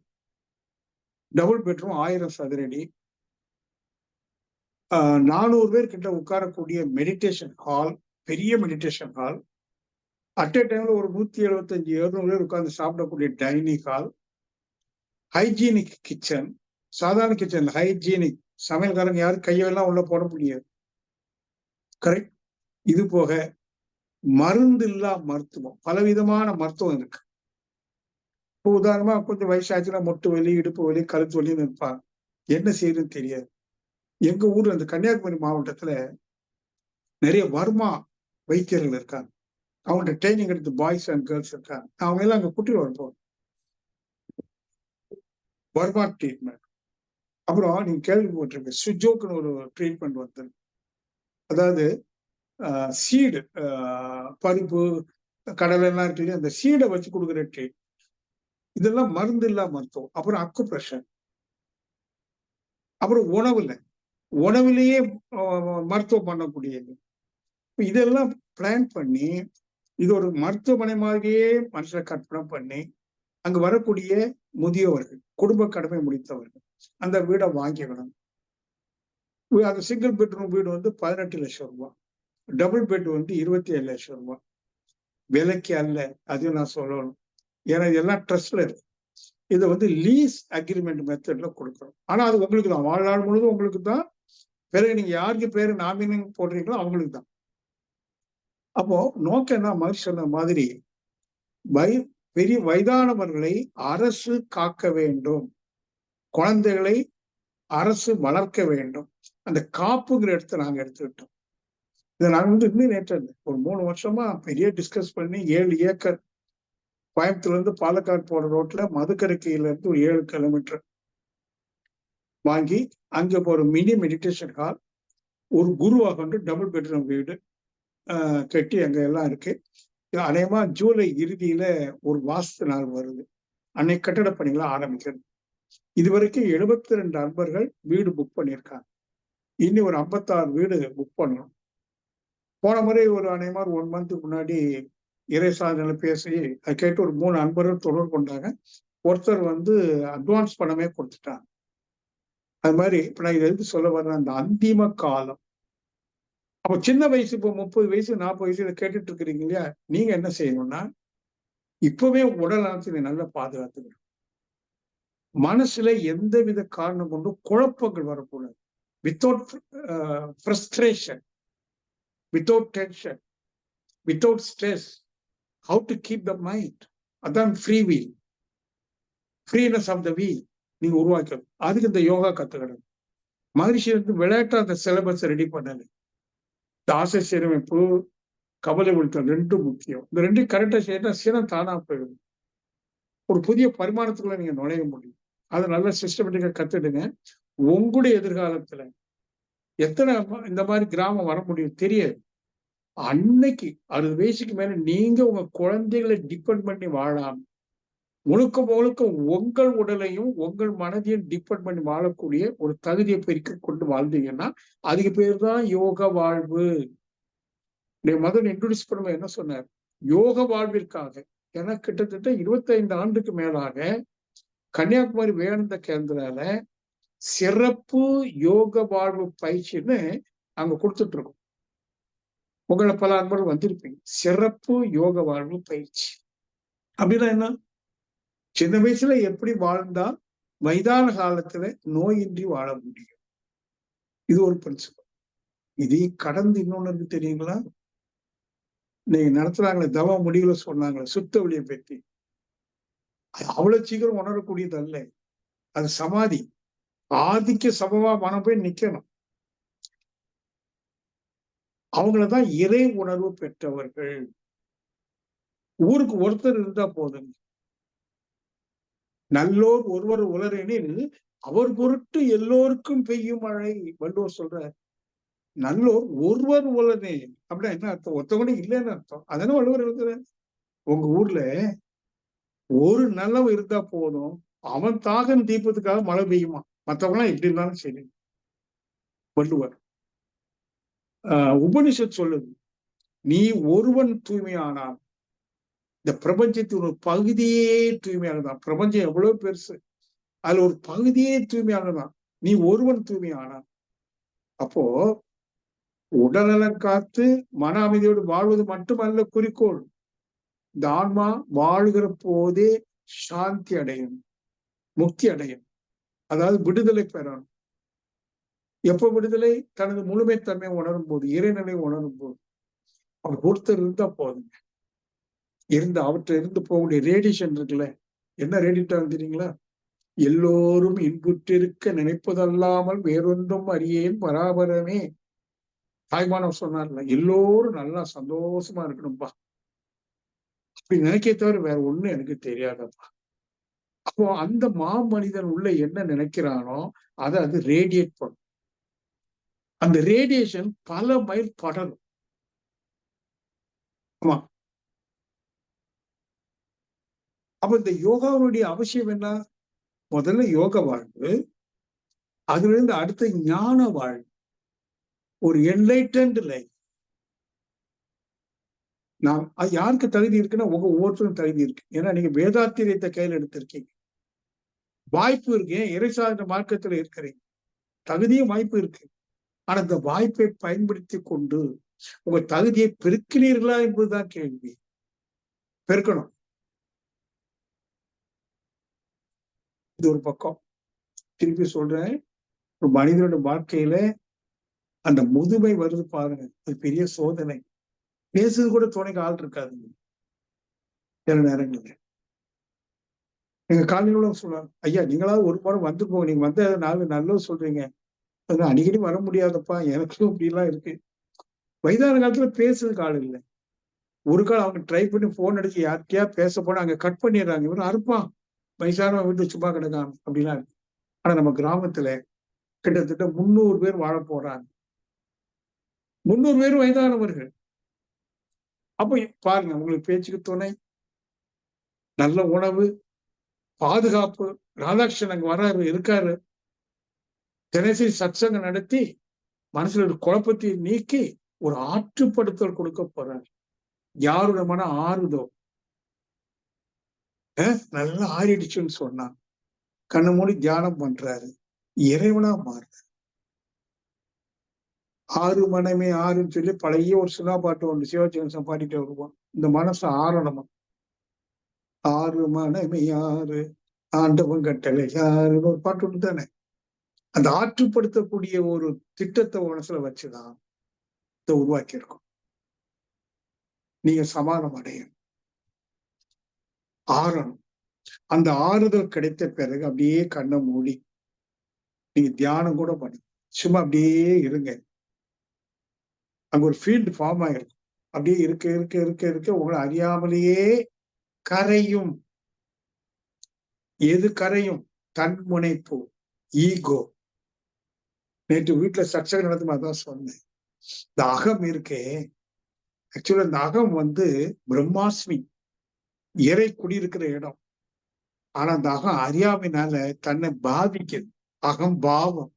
டபுள் பெட்ரூம் 1000 சதுரடி, 400 பேர் கிட்ட உட்காரக்கூடிய மெடிடேஷன் ஹால், பெரிய மெடிடேஷன் ஹால். அட் எ டைம்ல ஒரு 175 200 பேர் உட்கார்ந்து சாப்பிடக்கூடிய டைனிங் ஹால், ஹைஜீனிக் கிச்சன். சாதாரண கிச்சன் ஹைஜீனிக், சமையல்காரங்க யாரும் கையெல்லாம் உள்ள போட முடியாது. கரெக்ட். இது போக மருந்து இல்லா மருத்துவம், பலவிதமான மருத்துவம் இருக்கு. இப்போ உதாரணமா கொஞ்சம் வயசாச்சுன்னா மொட்டு வலி, இடுப்பு வலி, கழுத்து வலின்னு இருப்பாங்க. என்ன செய்யுதுன்னு தெரியாது. எங்க ஊர்ல இந்த கன்னியாகுமரி மாவட்டத்துல நிறைய வர்மா வைத்தியர்கள் இருக்காங்க. அவங்கள்ட்ட ட்ரைனிங் எடுத்து பாய்ஸ் அண்ட் கேர்ள்ஸ் இருக்காங்க. அவங்க எல்லாம் அங்க கூட்டி வரப்போம். வர்மா ட்ரீட்மெண்ட். அப்புறம் நீங்க கேள்விப்பட்டிருக்க சுஜோக்குன்னு ஒரு ட்ரீட்மெண்ட் வந்து, அதாவது சீடு, பருப்பு, கடலை எல்லாம் இருக்கு, அந்த சீடை வச்சு கொடுக்குற ட்ரீட். இதெல்லாம் மருந்து இல்லா மருத்துவம். அப்புறம் அக்குப்ரெஷர். அப்புறம் உணவிலேயே மருத்துவம் பண்ணக்கூடியது. இதெல்லாம் பிளான் பண்ணி, இது ஒரு மருத்துவமனை மாதிரியே மனுஷனை கற்பனை பண்ணி, அங்க வரக்கூடிய முதியவர்கள், குடும்ப கடமை முடித்தவர்கள் அந்த வீடை வாங்கிக்கணும். அந்த சிங்கிள் பெட்ரூம் வீடு வந்து 18 லட்சம் ரூபாய், டபுள் பெட் வந்து 27 லட்சம் ரூபாய். விலைக்கு அல்ல, அதையும் நான் சொல்லணும். ஏன்னா இதெல்லாம் ட்ரஸ்ட்ல இருக்கு. இதை வந்து லீஸ் அக்ரிமெண்ட் மெத்தட்ல கொடுக்கணும். ஆனா அது உங்களுக்கு தான், வாழ்நாள் முழுவதும் உங்களுக்கு தான். பிறகு நீங்க யாருக்கு பேரு நாமினி போடுறீங்களோ அவங்களுக்கு தான். அப்போ நோக்கம் என்ன, மாதிரி சொன்ன மாதிரி பெரிய வயதானவர்களை அரசு காக்க வேண்டும், குழந்தைகளை அரசு வளர்க்க வேண்டும். அந்த காப்புங்கிற இடத்தை நாங்க எடுத்துக்கிட்டோம். இதை நாங்க வந்து இன்னும் நேற்று ஒரு 3 வருஷமா பெரிய டிஸ்கஸ் பண்ணி 7 ஏக்கர் கோயம்புத்தூர்ல இருந்து பாலக்காடு போற ரோட்ல மதுக்கரைக்கையில இருந்து ஒரு 7 கிலோமீட்டர் வாங்கி அங்க ஒரு மினி மெடிடேஷன் ஹால், ஒரு குருவாக வந்து டபுள் பெட்ரூம் வீடு கட்டி அங்க எல்லாம் இருக்கு. அநேகமா ஜூலை இறுதியில ஒரு வாஸ்து நாள் வருது, அன்னைக்கு கட்டட பணிகளை ஆரம்பிக்கிறது. இதுவரைக்கும் 72 அன்பர்கள் வீடு புக் பண்ணியிருக்காங்க. இனி ஒரு 56 வீடு புக் பண்ணணும். போன முறை ஒரு அநேகமா 1 மந்த் முன்னாடி இறைசாதனை பேசி அதை கேட்டு ஒரு 3 அன்பர்கள் தொடர்பு கொண்டாங்க. ஒருத்தர் வந்து அட்வான்ஸ் பணமே கொடுத்துட்டாங்க. அது மாதிரி இப்ப நான் இதை எதுக்கு சொல்ல வர்றேன், அந்த அந்திம காலம். அப்போ சின்ன வயசு, இப்போ 30 வயசு 40 வயசு இதை கேட்டுட்டு இருக்கிறீங்க இல்லையா, நீங்க என்ன செய்யணும்னா இப்பவே உடல் நலத்தை நல்லா பாதுகாத்துக்கணும். மனசுல எந்தவித காரணம் கொண்டும் குழப்பங்கள் வரக்கூடாது. Without frustration, without tension, without stress. How to keep the mind, அதான் free will, freeness of the will நீங்க உருவாக்கணும். அதுக்கு இந்த யோகா கத்துக்கணும். மகிழ்ச்சி வந்து விளையாட்டு அந்த சிலபஸ் ரெடி பண்ணல. இந்த ஆசை சீரமைப்பு, கவலை ஒழுக்கம் 2 முக்கியம். இந்த 2 கரெக்டா செய்யறா சினம் தானா போயிடும். ஒரு புதிய பரிமாணத்துக்குள்ள நீங்க நுழைய முடியும். அதை நல்லா சிஸ்டமேட்டிக்கா கத்துடுங்க. உங்களுடைய எதிர்காலத்துல எத்தனை இந்த மாதிரி கிராமம் வர முடியும் தெரியாது. அன்னைக்கு 60 வயசுக்கு மேல நீங்க உங்க குழந்தைகளை டிபெண்ட் பண்ணி வாழாம, முழுக்க முழுக்க உங்கள் உடலையும் உங்கள் மனதையும் டிபெண்ட் பண்ணி வாழக்கூடிய ஒரு தகுதியை பெருக்க கொண்டு வாழ்ந்தீங்கன்னா அதுக்கு பேர் தான் யோக வாழ்வு. முதல்ல இன்ட்ரோடியூஸ் பண்ணும்போது என்ன சொன்னார், யோக வாழ்விற்காக. ஏன்னா கிட்டத்தட்ட 25 ஆண்டுக்கு மேலாக கன்னியாகுமரி வேதாந்த கேந்திரால சிறப்பு யோக வாழ்வு பயிற்சின்னு அங்க கொடுத்துட்டு இருக்கோம். உங்களை பல அன்பர்கள் வந்திருப்பீங்க. சிறப்பு யோக வாழ்வு பயிற்சி அப்படின்னா என்ன, சின்ன வயசுல எப்படி வாழ்ந்தா வயதான காலத்துல நோயின்றி வாழ முடியும். இது ஒரு பிரின்சிபல். இதையும் கடந்து இன்னொன்னு இருக்கு தெரியுங்களா, நீங்க நடத்துறாங்களே தவ முடிவுல சொன்னாங்களே சுத்த வழியை பற்றி, அவ்வளவு சீக்கிரம் உணரக்கூடியது அல்ல. அது சமாதி. ஆதிக்க சமமா மனம் போய் நிக்கணும். அவங்களதான் இறை உணர்வு பெற்றவர்கள். ஊருக்கு ஒருத்தர் இருந்தா போதும். நல்லோர் ஒருவர் உலரெனில் அவர் பொருட்டு எல்லோருக்கும் பெய்யும் மழை வள்ளுவர் சொல்றார். நல்லோர் ஒருவர் உலனே அப்படின்னா என்ன அர்த்தம், ஒருத்தவங்க இல்லைன்னு அர்த்தம். அதனால வள்ளுவர் இருக்கிறார். உங்க ஊர்ல ஒரு நல்லவன் இருந்தா போதும், அவன் தாகம் தீர்ப்பதுக்காக மழை பெய்யுமா, மற்றவங்க எல்லாம் எப்படி இருந்தாலும் சரி. வள்ளுவர். உபனிஷத் சொல்லுது, நீ ஒருவன் தூய்மையானால் இந்த பிரபஞ்சத்தின் ஒரு பகுதியே தூய்மையானதான். பிரபஞ்சம் எவ்வளவு பெருசு, அதுல ஒரு பகுதியே தூய்மையானதான். நீ ஒருவன் தூய்மையானான். அப்போ உடல்நலம் காத்து மன அமைதியோடு வாழ்வது மட்டுமல்ல குறிக்கோள். இந்த ஆன்மா வாழ்கிற போதே சாந்தி அடையும், முக்தி அடையும், அதாவது விடுதலை பெறணும். எப்ப விடுதலை? தனது முழுமைத்தன்மை உணரும் போது, இறைநிலை உணரும் போது. அவர் ஒருத்தர் இருந்தா போதுங்க. இருந்து அவற்றை இருந்து போகக்கூடிய ரேடியேஷன் இருக்குல்ல, என்ன ரேடியேட் தெரியுங்களா? எல்லோரும் இன்புற்றிருக்க நினைப்பதல்லாமல் வேறொன்றும் அறியேன் பராபரமே. தாய்மானவர் சொன்னார்ல, எல்லோரும் நல்லா சந்தோஷமா இருக்கணும்பா, அப்படி நினைக்க தவிர வேற ஒண்ணு எனக்கு தெரியாதப்பா. அப்போ அந்த மாமனிதன் உள்ள என்ன நினைக்கிறானோ அதை அது ரேடியேட் பண்ணும். அந்த ரேடியேஷன் பல மைல் படரும். ஆமா. அப்ப இந்த யோகாவுடைய அவசியம் என்ன? முதல்ல யோக வாழ்வு, அதுல இருந்து அடுத்த ஞான வாழ்வு, ஒரு என்லைட்டன்ட் லைஃப். நான் யாருக்கு தகுதி இருக்குன்னா உங்க ஒவ்வொருத்தரும் தகுதி இருக்கு. ஏன்னா நீங்க வேதாத்திரியத்தை கையில் எடுத்திருக்கீங்க, வாய்ப்பு இருக்கு, இறைசார்ந்த மார்க்கத்துல இருக்கிறீங்க, தகுதியும் வாய்ப்பு இருக்கு. ஆனா இந்த வாய்ப்பை பயன்படுத்தி கொண்டு உங்க தகுதியை பெருக்கிறீர்களா என்பதுதான் கேள்வி. பெருக்கணும். இது ஒரு பக்கம். திருப்பி சொல்றேன், ஒரு மனிதனோட வாழ்க்கையில அந்த முதுமை வருது பாருங்க, அது பெரிய சோதனை. பேசுறது கூட துணைக்கு ஆள் இருக்காதுங்க சில நேரங்கள்ல. எங்க காலையில சொல்லுவாங்க, ஐயா நீங்களாவது ஒரு வாரம் வந்து போங்க, நீங்க வந்த நாலு நல்லது சொல்றீங்க, அடிக்கடி வர முடியாதப்பா, எனக்கும் இப்படி எல்லாம் இருக்கு. வயதான காலத்துல பேசுறதுக்கு ஆள் இல்லை. ஒரு கால் அவங்க ட்ரை பண்ணி போன் அடிச்சு யார்கிட்டயா பேச போனா அங்க கட் பண்ணிடுறாங்க, இவரும் அறுப்பான், வயசானவன் வீட்டு சும்மா கிடக்காம அப்படிலாம் இருக்கு. ஆனா நம்ம கிராமத்துல கிட்டத்தட்ட 300 பேர் வாழ போறாங்க. 300 பேரும் வயதானவர்கள். அப்ப பாருங்க, உங்களுக்கு பேச்சுக்கு துணை, நல்ல உணவு, பாதுகாப்பு. ராதாகிருஷ்ணன் அங்க வர்றாரு, இருக்காரு, தினசரி சத்சங்கம் நடத்தி மனசுல ஒரு குழப்பத்தை நீக்கி ஒரு ஆற்றுப்படுத்தல் கொடுக்க போறாரு. யாரோட மன ஆறுதோ, நல்லா ஆறிடுச்சுன்னு சொன்னா கண்ணு மூடி தியானம் பண்றாரு, இறைவனா மாறு. ஆறு மனமே ஆறுன்னு சொல்லி பழைய ஒரு சினிமா பாட்டு ஒன்று சிவாஜி பாடிட்டே வருவான். இந்த மனசு ஆறணுமா, ஆறு மனமே ஆறு ஆண்டவன் கட்டளை யாருன்னு ஒரு பாட்டு ஒன்று தானே. அந்த ஆற்றுப்படுத்தக்கூடிய ஒரு திட்டத்தை மனசுல வச்சுதான் இதை உருவாக்கி இருக்கும். நீங்க சமாதானம் அடையணும், ஆறணும். அந்த ஆறுதல் கிடைத்த பிறகு அப்படியே கண்ணை மூடி நீங்க தியானம் கூட பண்ணு, சும்மா அப்படியே இருங்க. அங்க ஒரு ஃபீல்டு ஃபார்ம் ஆயிருக்கும். அப்படியே இருக்க இருக்க இருக்க இருக்க உங்களை அறியாமலேயே கரையும். எது கரையும்? தன்முனைப்பு, ஈகோ. நேற்று வீட்டுல சச்சரவு நடத்தும் அதான் சொன்னேன். இந்த அகம் இருக்கே, ஆக்சுவலா இந்த அகம் பிரம்மாஸ்மி, இறை குடியிருக்கிற இடம். ஆனா அந்த அகம் அறியாமைனால தன்னை பாதிக்குது. அகம் பாவம்,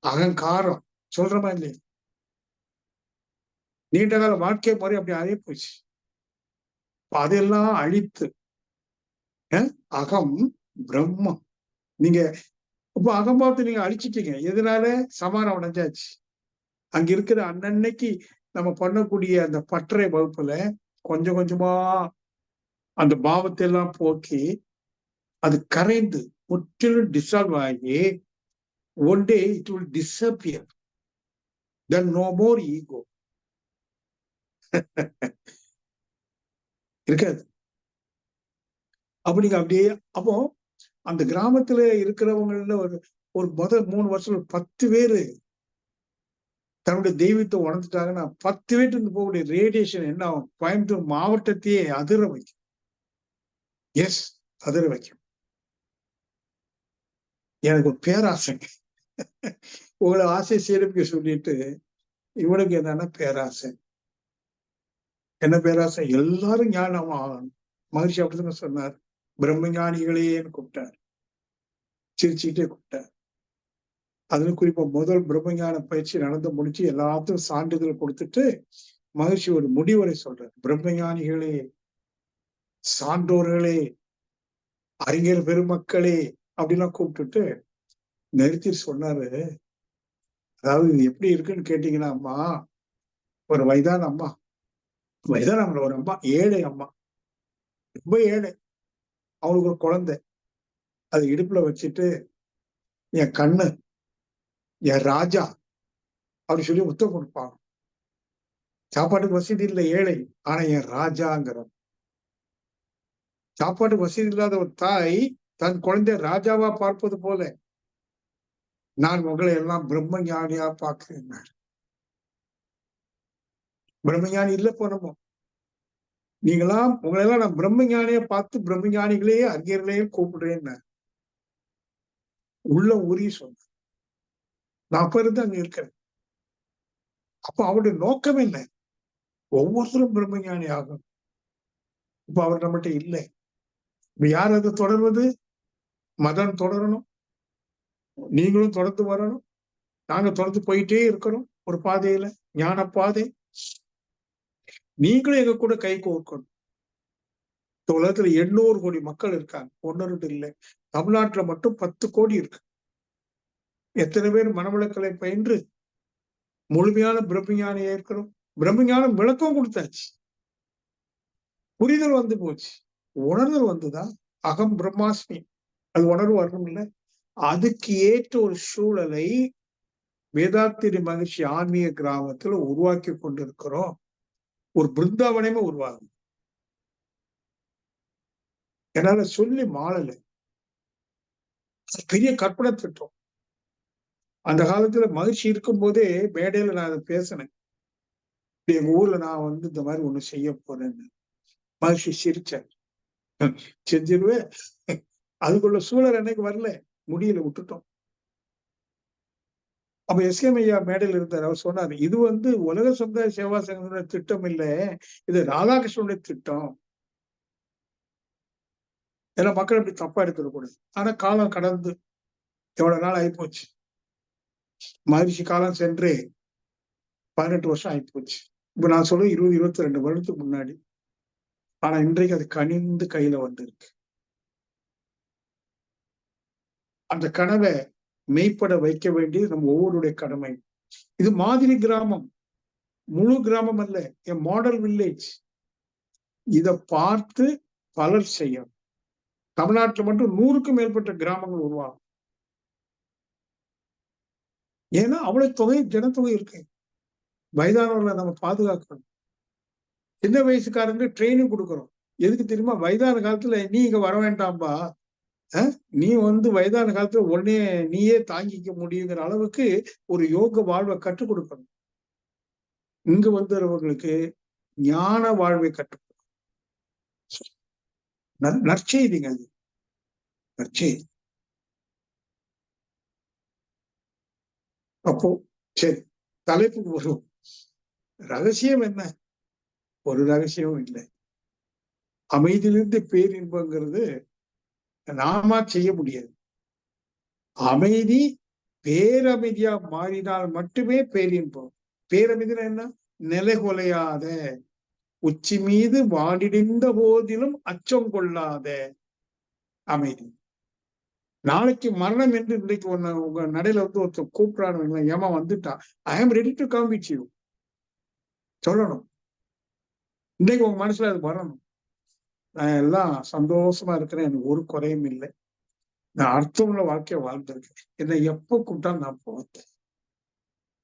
அகங்காரம் சொல்றமா இல்லையா? நீண்ட கால வாழ்க்கை முறை அப்படி ஆகி போச்சு. அதெல்லாம் அழித்து அகம் பிரம்மம். நீங்க இப்ப அகம்பாவத்தை நீங்க அழிச்சிட்டீங்க, எதனால? சமாதானம் அடைஞ்சாச்சு. அங்க இருக்கிற அன்னன்னைக்கு நம்ம பண்ணக்கூடிய அந்த பற்றை வகுப்புல கொஞ்சம் கொஞ்சமா அந்த பாவத்தை எல்லாம் போக்கி அது கரைந்து முற்றிலும் டிசால்வ் ஆகி one day it will disappear. Then no more ego. இருக்காது. அப்படிங்க. அப்படியே அப்போ அந்த கிராமத்துல இருக்கிறவங்கள ஒரு முதல் 3 வருஷம் 10 பேரு தன்னுடைய தெய்வத்தை உணர்ந்துட்டாங்கன்னா 10 பேருக்கு இருந்து போகக்கூடிய ரேடியேஷன் என்ன ஆகும்? கோயம்புத்தூர் மாவட்டத்தையே அதிர வைக்கும். எஸ், அதிர வைக்கும். எனக்கு ஒரு பேராசைங்க. உங்களை ஆசை சிறப்பிக்க சொல்லிட்டு இவனுக்கு என்னன்னா பேராசை. என்ன பேராசை? எல்லாரும் ஞானம் ஆகணும். மகிழ்ச்சி அப்படிதான் சொன்னார். பிரம்ம ஞானிகளேன்னு கூப்பிட்டார், சிரிச்சுக்கிட்டே கூப்பிட்டார். அதுல குறிப்பா முதல் பிரம்மஞான பயிற்சி நடந்து முடிச்சு எல்லாத்துக்கும் சான்றிதழ் கொடுத்துட்டு மகிழ்ச்சி ஒரு முடிவுரை சொல்றார். பிரம்மஞானிகளே, சான்றோர்களே, அறிஞர் பெருமக்களே அப்படிலாம் கூப்பிட்டுட்டு நிறுத்தி சொன்னாரு. அதாவது இது எப்படி இருக்குன்னு கேட்டீங்கன்னா, அம்மா ஒரு வயதான அம்மா, வயதான ஒரு அம்மா, ஏழை அம்மா, ரொம்ப ஏழை. அவளுக்கு ஒரு குழந்தை, அது இடுப்புல வச்சுட்டு, என் கண்ணு, என் ராஜா அப்படி சொல்லி முத்தம் கொடுப்பாங்க. சாப்பாட்டுக்கு வசதி இல்லை, ஏழை, ஆனா என் ராஜாங்கிற. சாப்பாட்டுக்கு வசதி இல்லாத ஒரு தாய் தன் குழந்தை ராஜாவா பார்ப்பது போல நான் உங்களை எல்லாம் பிரம்ம ஞானியா பார்க்கிறேன். பிரம்மஞானி இல்ல போனோமோ, நீங்களாம் உங்களெல்லாம் நான் பிரம்ம ஞானியா பார்த்து பிரம்ம ஞானிகளையே அறிஞர்களையே கூப்பிடுறேன்னு உள்ள உரிய சொன்ன. நான் அப்ப இருந்து அங்க இருக்கிறேன். அப்ப அவருடைய நோக்கம் என்ன? ஒவ்வொருத்தரும் பிரம்மஞானி ஆகும். இப்ப அவர் நம்மகிட்ட இல்லை. இப்ப யார் அதை தொடர்வது? மதம் தொடரணும், நீங்களும் தொடர்ந்து வரணும், நாங்க தொடர்ந்து போயிட்டே இருக்கிறோம் ஒரு பாதையில, ஞான பாதை. நீங்களும் எங்க கூட கை கோர்க்கணும். இந்த உலகத்துல 800 கோடி மக்கள் இருக்காங்க, 1-2 இல்லை. தமிழ்நாட்டுல மட்டும் 10 கோடி இருக்கு. எத்தனை பேர் மனவளக்கலை பயின்று முழுமையான பிரம்மஞானியா இருக்கிறோம்? பிரம்மஞானம் விளக்கம் கொடுத்தாச்சு, புரிதல் வந்து போச்சு, உணர்தல் வந்துதான். அகம் பிரம்மாஸ்மி, அது உணர்வு வரணும் இல்லை? அதுக்கு ஏற்ற ஒரு சூழலை வேதாத்திரி மகிழ்ச்சி ஆன்மீக கிராமத்துல உருவாக்கி கொண்டிருக்கிறோம். ஒரு பிருந்தாவனமே உருவாகும். என்னால சொல்லி மாளல. பெரிய கற்பனை திட்டம். அந்த காலத்துல மகிழ்ச்சி இருக்கும் போதே மேடையில நான் அதை பேசினேன். எங்க ஊர்ல நான் வந்து இந்த மாதிரி ஒண்ணு செய்ய போறேன்னு. மகிழ்ச்சி சிரிச்சேன். செஞ்சிருவேன். அதுக்குள்ள சூழல் என்னைக்கு வரல, முடியல, விட்டுட்டோம். அப்ப எஸ்கேம் ஐயா மேடையில் இருந்தார். அவர் சொன்னார், இது வந்து உலக சமுதாய சேவா சங்கத்தினுடைய திட்டம் இல்லை, இது ராதாகிருஷ்ணனுடைய திட்டம். ஏன்னா மக்கள் அப்படி தப்பா எடுத்துடக்கூடாது. ஆனா காலம் கடந்து எவ்வளவு நாள் ஆயிப்போச்சு. மகிழ்ச்சி காலம் சென்று 18 வருஷம் ஆயிப்போச்சு. இப்ப நான் சொல்ல 20-22 வருடத்துக்கு முன்னாடி. ஆனா இன்றைக்கு அது கனிந்து கையில வந்திருக்கு. அந்த கனவை மெய்ப்பட வைக்க வேண்டியது நம்ம ஒவ்வொருடைய கடமை. இது மாதிரி கிராமம், முழு கிராமம் அல்ல, என் மாடல் வில்லேஜ். இதை பார்த்து பலர் செய்யும். தமிழ்நாட்டில் மட்டும் 100க்கும் மேற்பட்ட கிராமங்கள் உருவாகும். ஏன்னா அவ்வளவு தொகை, ஜனத்தொகை இருக்கு. வயதானவர்களை நம்ம பாதுகாக்கணும். சின்ன வயசுக்காரங்க ட்ரைனிங் கொடுக்கறோம். எதுக்கு தெரியுமா? வயதான காலத்துல நீ இங்க வர வேண்டாம்பா, நீ வந்து வயதான காலத்துல உடனே நீயே தாங்கிக்க முடியுங்கிற அளவுக்கு ஒரு யோக வாழ்வை கற்றுக் கொடுக்கணும். இங்கு வந்தவர்களுக்கு ஞான வாழ்வை கற்றுக் நற்செய்திங்க, அது நற்செய்தி. அப்போ சரி, தலைப்புக்கு வரும். ரகசியம் என்ன? ஒரு ரகசியமும் இல்லை. அமைதியிலிருந்து பேரின்பங்கிறது நாம செய்ய முடியாது. அமைதி பேரமைதியா மாறினால் மட்டுமே பேரின்பம். பேரமைதினா என்ன? நிலைகொலையாத, உச்சி மீது வாடிடிந்த போதிலும் அச்சம் கொள்ளாத அமைதி. நாளைக்கு மரணம் என்று இன்றைக்கு உங்க நடையில வந்து ஒருத்தர் கூப்பிடான்னு ஏமா வந்துட்டான், I am ready to come with you சொல்லணும். இன்னைக்கு உங்க மனசுல அது வரணும். நான் எல்லாம் சந்தோஷமா இருக்கிறேன், எனக்கு ஒரு குறையும் இல்லை, நான் அர்த்தமுள்ள வாழ்க்கையை வாழ்ந்திருக்கேன், என்னை எப்போ கூப்பிட்டா நான் போவேன்.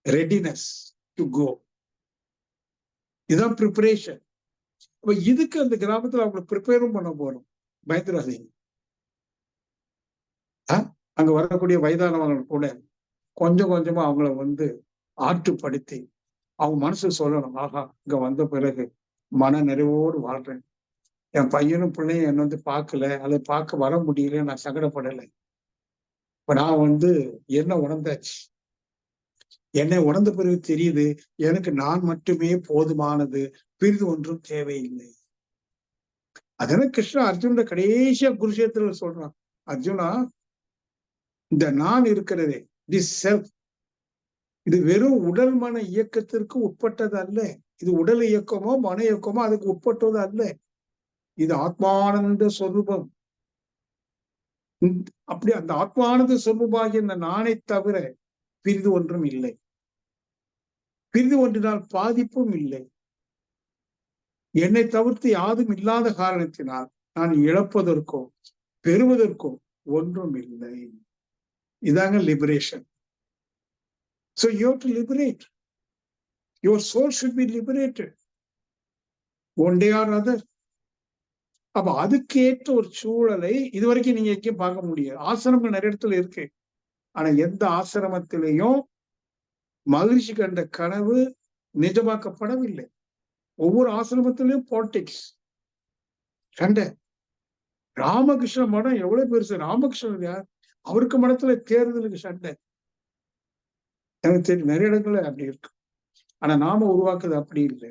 ரெடினஸ் டு கோ, இதுதான் ப்ரிப்பரேஷன். அப்ப இதுக்கு அந்த கிராமத்துல அவங்களை ப்ரிப்பேரும் பண்ண போறோம். பயந்துடாதீங்க. அங்க வரக்கூடிய வயதானவர்கள் கூட கொஞ்சம் கொஞ்சமா அவங்கள வந்து ஆற்றுப்படுத்தி அவங்க மனசு சொல்லணும், ஆஹா இங்க வந்த பிறகு மன நிறைவோடு வாழ்றேன், என் பையனும் பிள்ளையும் என்ன வந்து பார்க்கல, அதை பார்க்க வர முடியல, நான் சங்கடப்படலை. இப்ப நான் வந்து என்ன உணர்ந்தாச்சு, என்னை உணர்ந்த பிறகு தெரியுது எனக்கு நான் மட்டுமே போதுமானது, பிரிது ஒன்றும் தேவையில்லை. அதனால கிருஷ்ணா அர்ஜுன கடைசியா குருஷேத்திரத்துல சொல்றான், அர்ஜுனா இந்த நான் இருக்கிறதே, திஸ் செல்ஃப், இது வெறும் உடல் மன இயக்கத்திற்கு உட்பட்டது அல்ல, இது உடல் இயக்கமோ மன இயக்கமோ அதுக்கு உட்பட்டது அல்ல. இது ஆத்மானந்த சொரூபம். அப்படி அந்த ஆத்மானந்த சொரூபமாகிய இந்த நானை தவிர பிரிது ஒன்றும் இல்லை. பிரிது ஒன்றினால் பாதிப்பும் இல்லை. என்னை தவிர்த்து யாரும் இல்லாத காரணத்தினால் நான் இழப்பதற்கோ பெறுவதற்கோ ஒன்றும் இல்லை. இதாங்க liberation. So you have to liberate. Your soul should be liberated one day or other. அப்ப அதுக்கு ஏற்ற ஒரு சூழலை இதுவரைக்கும் நீங்க எங்கேயும் பார்க்க முடியாது. ஆசிரமங்கள் நிறைய இடத்துல இருக்கு. ஆனா எந்த ஆசிரமத்திலையும் மகிழ்ச்சி கண்ட கனவு நிஜமாக்கப்படவில்லை. ஒவ்வொரு ஆசிரமத்திலையும் பாலிடிக்ஸ், சண்டை. ராமகிருஷ்ண மடம் எவ்வளவு பெருசு. ராமகிருஷ்ணன் யார்? அவருக்கு மடத்துல தேர்தலுக்கு சண்டை. எனக்கு தெரியும் நிறைய இடங்கள்ல அப்படி இருக்கு. ஆனா நாம உருவாக்குறது அப்படி இல்லை.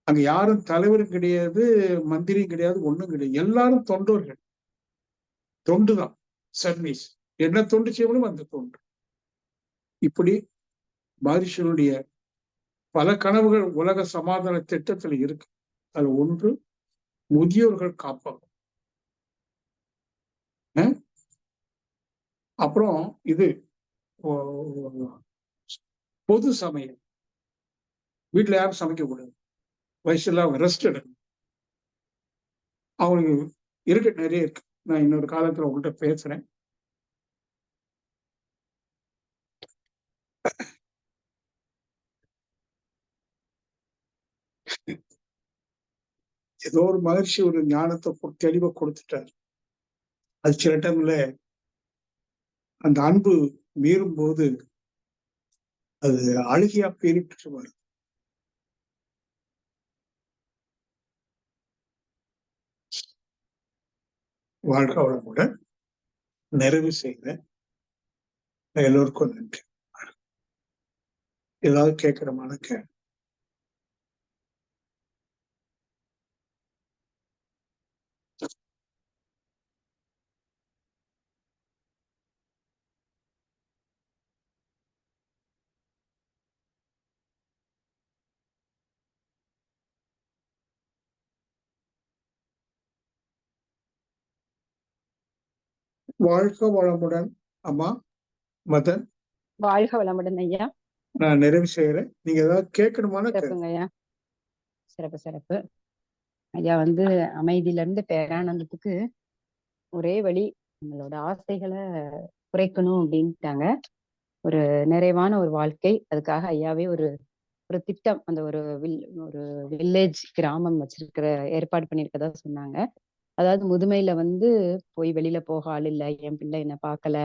அங்க யாரும் தலைவரும் கிடையாது, மந்திரியும் கிடையாது, ஒண்ணும் கிடையாது. எல்லாரும் தொண்டர்கள். தொண்டுதான் சர்வீஸ். என்ன தொண்டு செய்யணும் அந்த தொண்டு. இப்படி மகரிஷியனுடைய பல கனவுகள் உலக சமாதான திட்டத்துல இருக்கு. அதுல ஒன்று முதியோர்கள் காப்பகம். அப்புறம் இது பொது சமையல். வீட்டுல யாரும் சமைக்க கூடாது. வயசுல அவங்க ரெஸ்ட் எடுக்கணும். அவங்களுக்கு இருக்கு, நிறைய இருக்கு. நான் இன்னொரு காலத்துல உங்கள்கிட்ட பேசுறேன். ஏதோ ஒரு மகிழ்ச்சி ஒரு ஞானத்தை தெளிவை கொடுத்துட்டார். அது சில டைம்ல அந்த அன்பு மீறும் போது அது அழுகியா பேரிட்டு வரும். வாழ்க்கை வளமுடன் நிறைவு செய்த எல்லோருக்கும் நன்றி. ஏதாவது கேட்கணுமான வாழ்க வளமுடன் அம்மா. மதன் வாழ்க வளமுடன் ஐயா. நான் நிறைவு செய்யறேன். நீங்க ஏதாவது கேட்கணுமான சிறப்புங்க ஐயா. சிறப்பு சிறப்பு ஐயா. அமைதியில இருந்து பேரானந்தத்துக்கு ஒரே வழி, நம்மளோட ஆசைகளை குறைக்கணும் அப்படின்ட்டாங்க. ஒரு நிறைவான ஒரு வாழ்க்கை. அதுக்காக ஐயாவே ஒரு திட்டம், அந்த ஒரு வில்லேஜ் கிராமம் வச்சிருக்கிற ஏற்பாடு பண்ணிருக்கதா சொன்னாங்க. அதாவது முதுமையில போய் வெளியில போக ஆள் இல்லை, என் பிள்ளை என்ன பார்க்கல,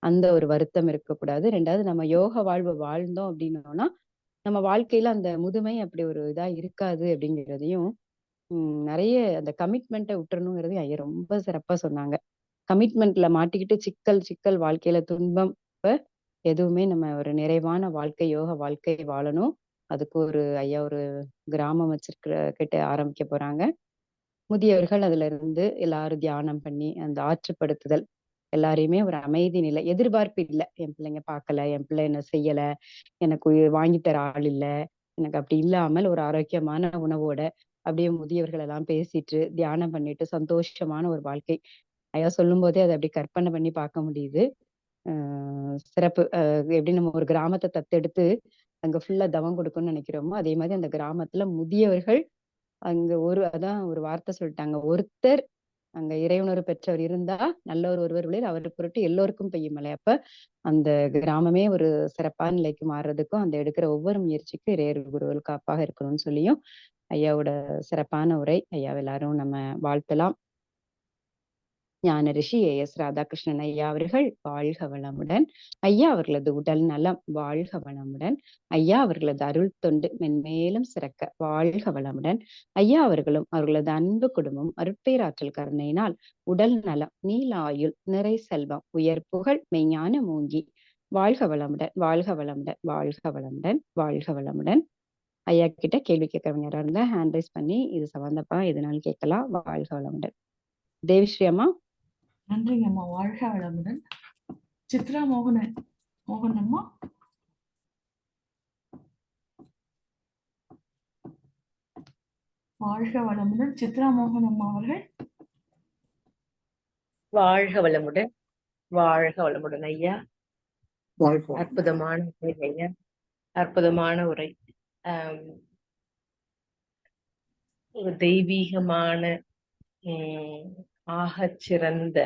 அந்த ஒரு வருத்தம் இருக்கக்கூடாது. ரெண்டாவது, நம்ம யோக வாழ்வு வாழ்ந்தோம் அப்படின்னோம்னா நம்ம வாழ்க்கையில அந்த முதுமை அப்படி ஒரு இதா இருக்காது அப்படிங்கிறதையும், நிறைய அந்த கமிட்மெண்ட்டை விட்டுறணுங்கிறதையும் ஐயா ரொம்ப சிறப்பா சொன்னாங்க. கமிட்மெண்ட்ல மாட்டிக்கிட்டு சிக்கல் வாழ்க்கையில துன்பம் எதுவுமே நம்ம ஒரு நிறைவான வாழ்க்கை, யோக வாழ்க்கை வாழணும். அதுக்கு ஐயா ஒரு கிராமம் கிட்ட ஆரம்பிக்க போறாங்க. முதியவர்கள் அதுல இருந்து எல்லாரும் தியானம் பண்ணி அந்த ஆற்றுப்படுத்துதல், எல்லாரையுமே ஒரு அமைதி நிலை, எதிர்பார்ப்பு இல்லை. என் பிள்ளைங்க பார்க்கல, என் பிள்ளை என்ன செய்யல, எனக்கு வாங்கி தர ஆள் இல்லை, எனக்கு அப்படி இல்லாமல் ஒரு ஆரோக்கியமான உணவோட அப்படியே முதியவர்கள் எல்லாம் பேசிட்டு தியானம் பண்ணிட்டு சந்தோஷமான ஒரு வாழ்க்கை. ஐயா சொல்லும் போதே அதை அப்படி கற்பனை பண்ணி பார்க்க முடியுது. சிறப்பு. எப்படி நம்ம ஒரு கிராமத்தை தத்தெடுத்து அங்க ஃபுல்லா தவம் கொடுக்கணும்னு நினைக்கிறோமோ, அதே மாதிரி அந்த கிராமத்துல முதியவர்கள் அங்க அதான் ஒரு வார்த்தை சொல்லிட்டாங்க, ஒருத்தர் அங்க இறையுணர்வு பெற்றவர் இருந்தா நல்லவர் ஒருவர் விளையார் அவர் பொருட்டு எல்லோருக்கும் பெய்யும் மழை. அப்ப அந்த கிராமமே ஒரு சிறப்பான நிலைக்கு மாறுறதுக்கும் அந்த எடுக்கிற ஒவ்வொரு முயற்சிக்கும் இறையர் குருவல் காப்பாக இருக்கணும்னு சொல்லியும் ஐயாவோட சிறப்பான உரை. ஐயா எல்லாரும் நம்ம வாழ்த்தலாம். ஞான ரிஷி AS ராதாகிருஷ்ணன் ஐயா அவர்கள் வாழ்க வளமுடன். ஐயா அவர்களது உடல் நலம் வாழ்க வளமுடன். ஐயா அவர்களது அருள் தொண்டு மென்மேலும் சிறக்க வாழ்க வளமுடன். ஐயா அவர்களும் அவர்களது அன்பு குடும்பம் அருட்பேராற்றல் கருணையினால் உடல் நலம், நீல ஆயுள், நிறை செல்வம், உயர் புகழ், மெய்ஞான மூங்கி வாழ்க வளமுடன், வாழ்க வளமுடன், வாழ்க வளமுடன், வாழ்க வளமுடன். ஐயா கிட்ட கேள்வி கேட்கறவங்க யாரா இருந்தா ஹேண்ட் ரைஸ் பண்ணி இது சம்பந்தப்பா எதுனாலும் கேட்கலாம். வாழ்க வளமுடன். தேவிஸ்ரீ அம்மா. நன்றிங்க அம்மா. வாழ்க வளமுடன். சித்ரா மோகன் அம்மா. வாழ்க வளமுடன். சித்ரா மோகன் அம்மா அவர்கள். வாழ்க வளமுடன். வாழ்க வளமுடன் ஐயா. வாழ்க்கை. அற்புதமான உரை ஐயா, அற்புதமான உரை. ஒரு தெய்வீகமான ஆகச் சிறந்த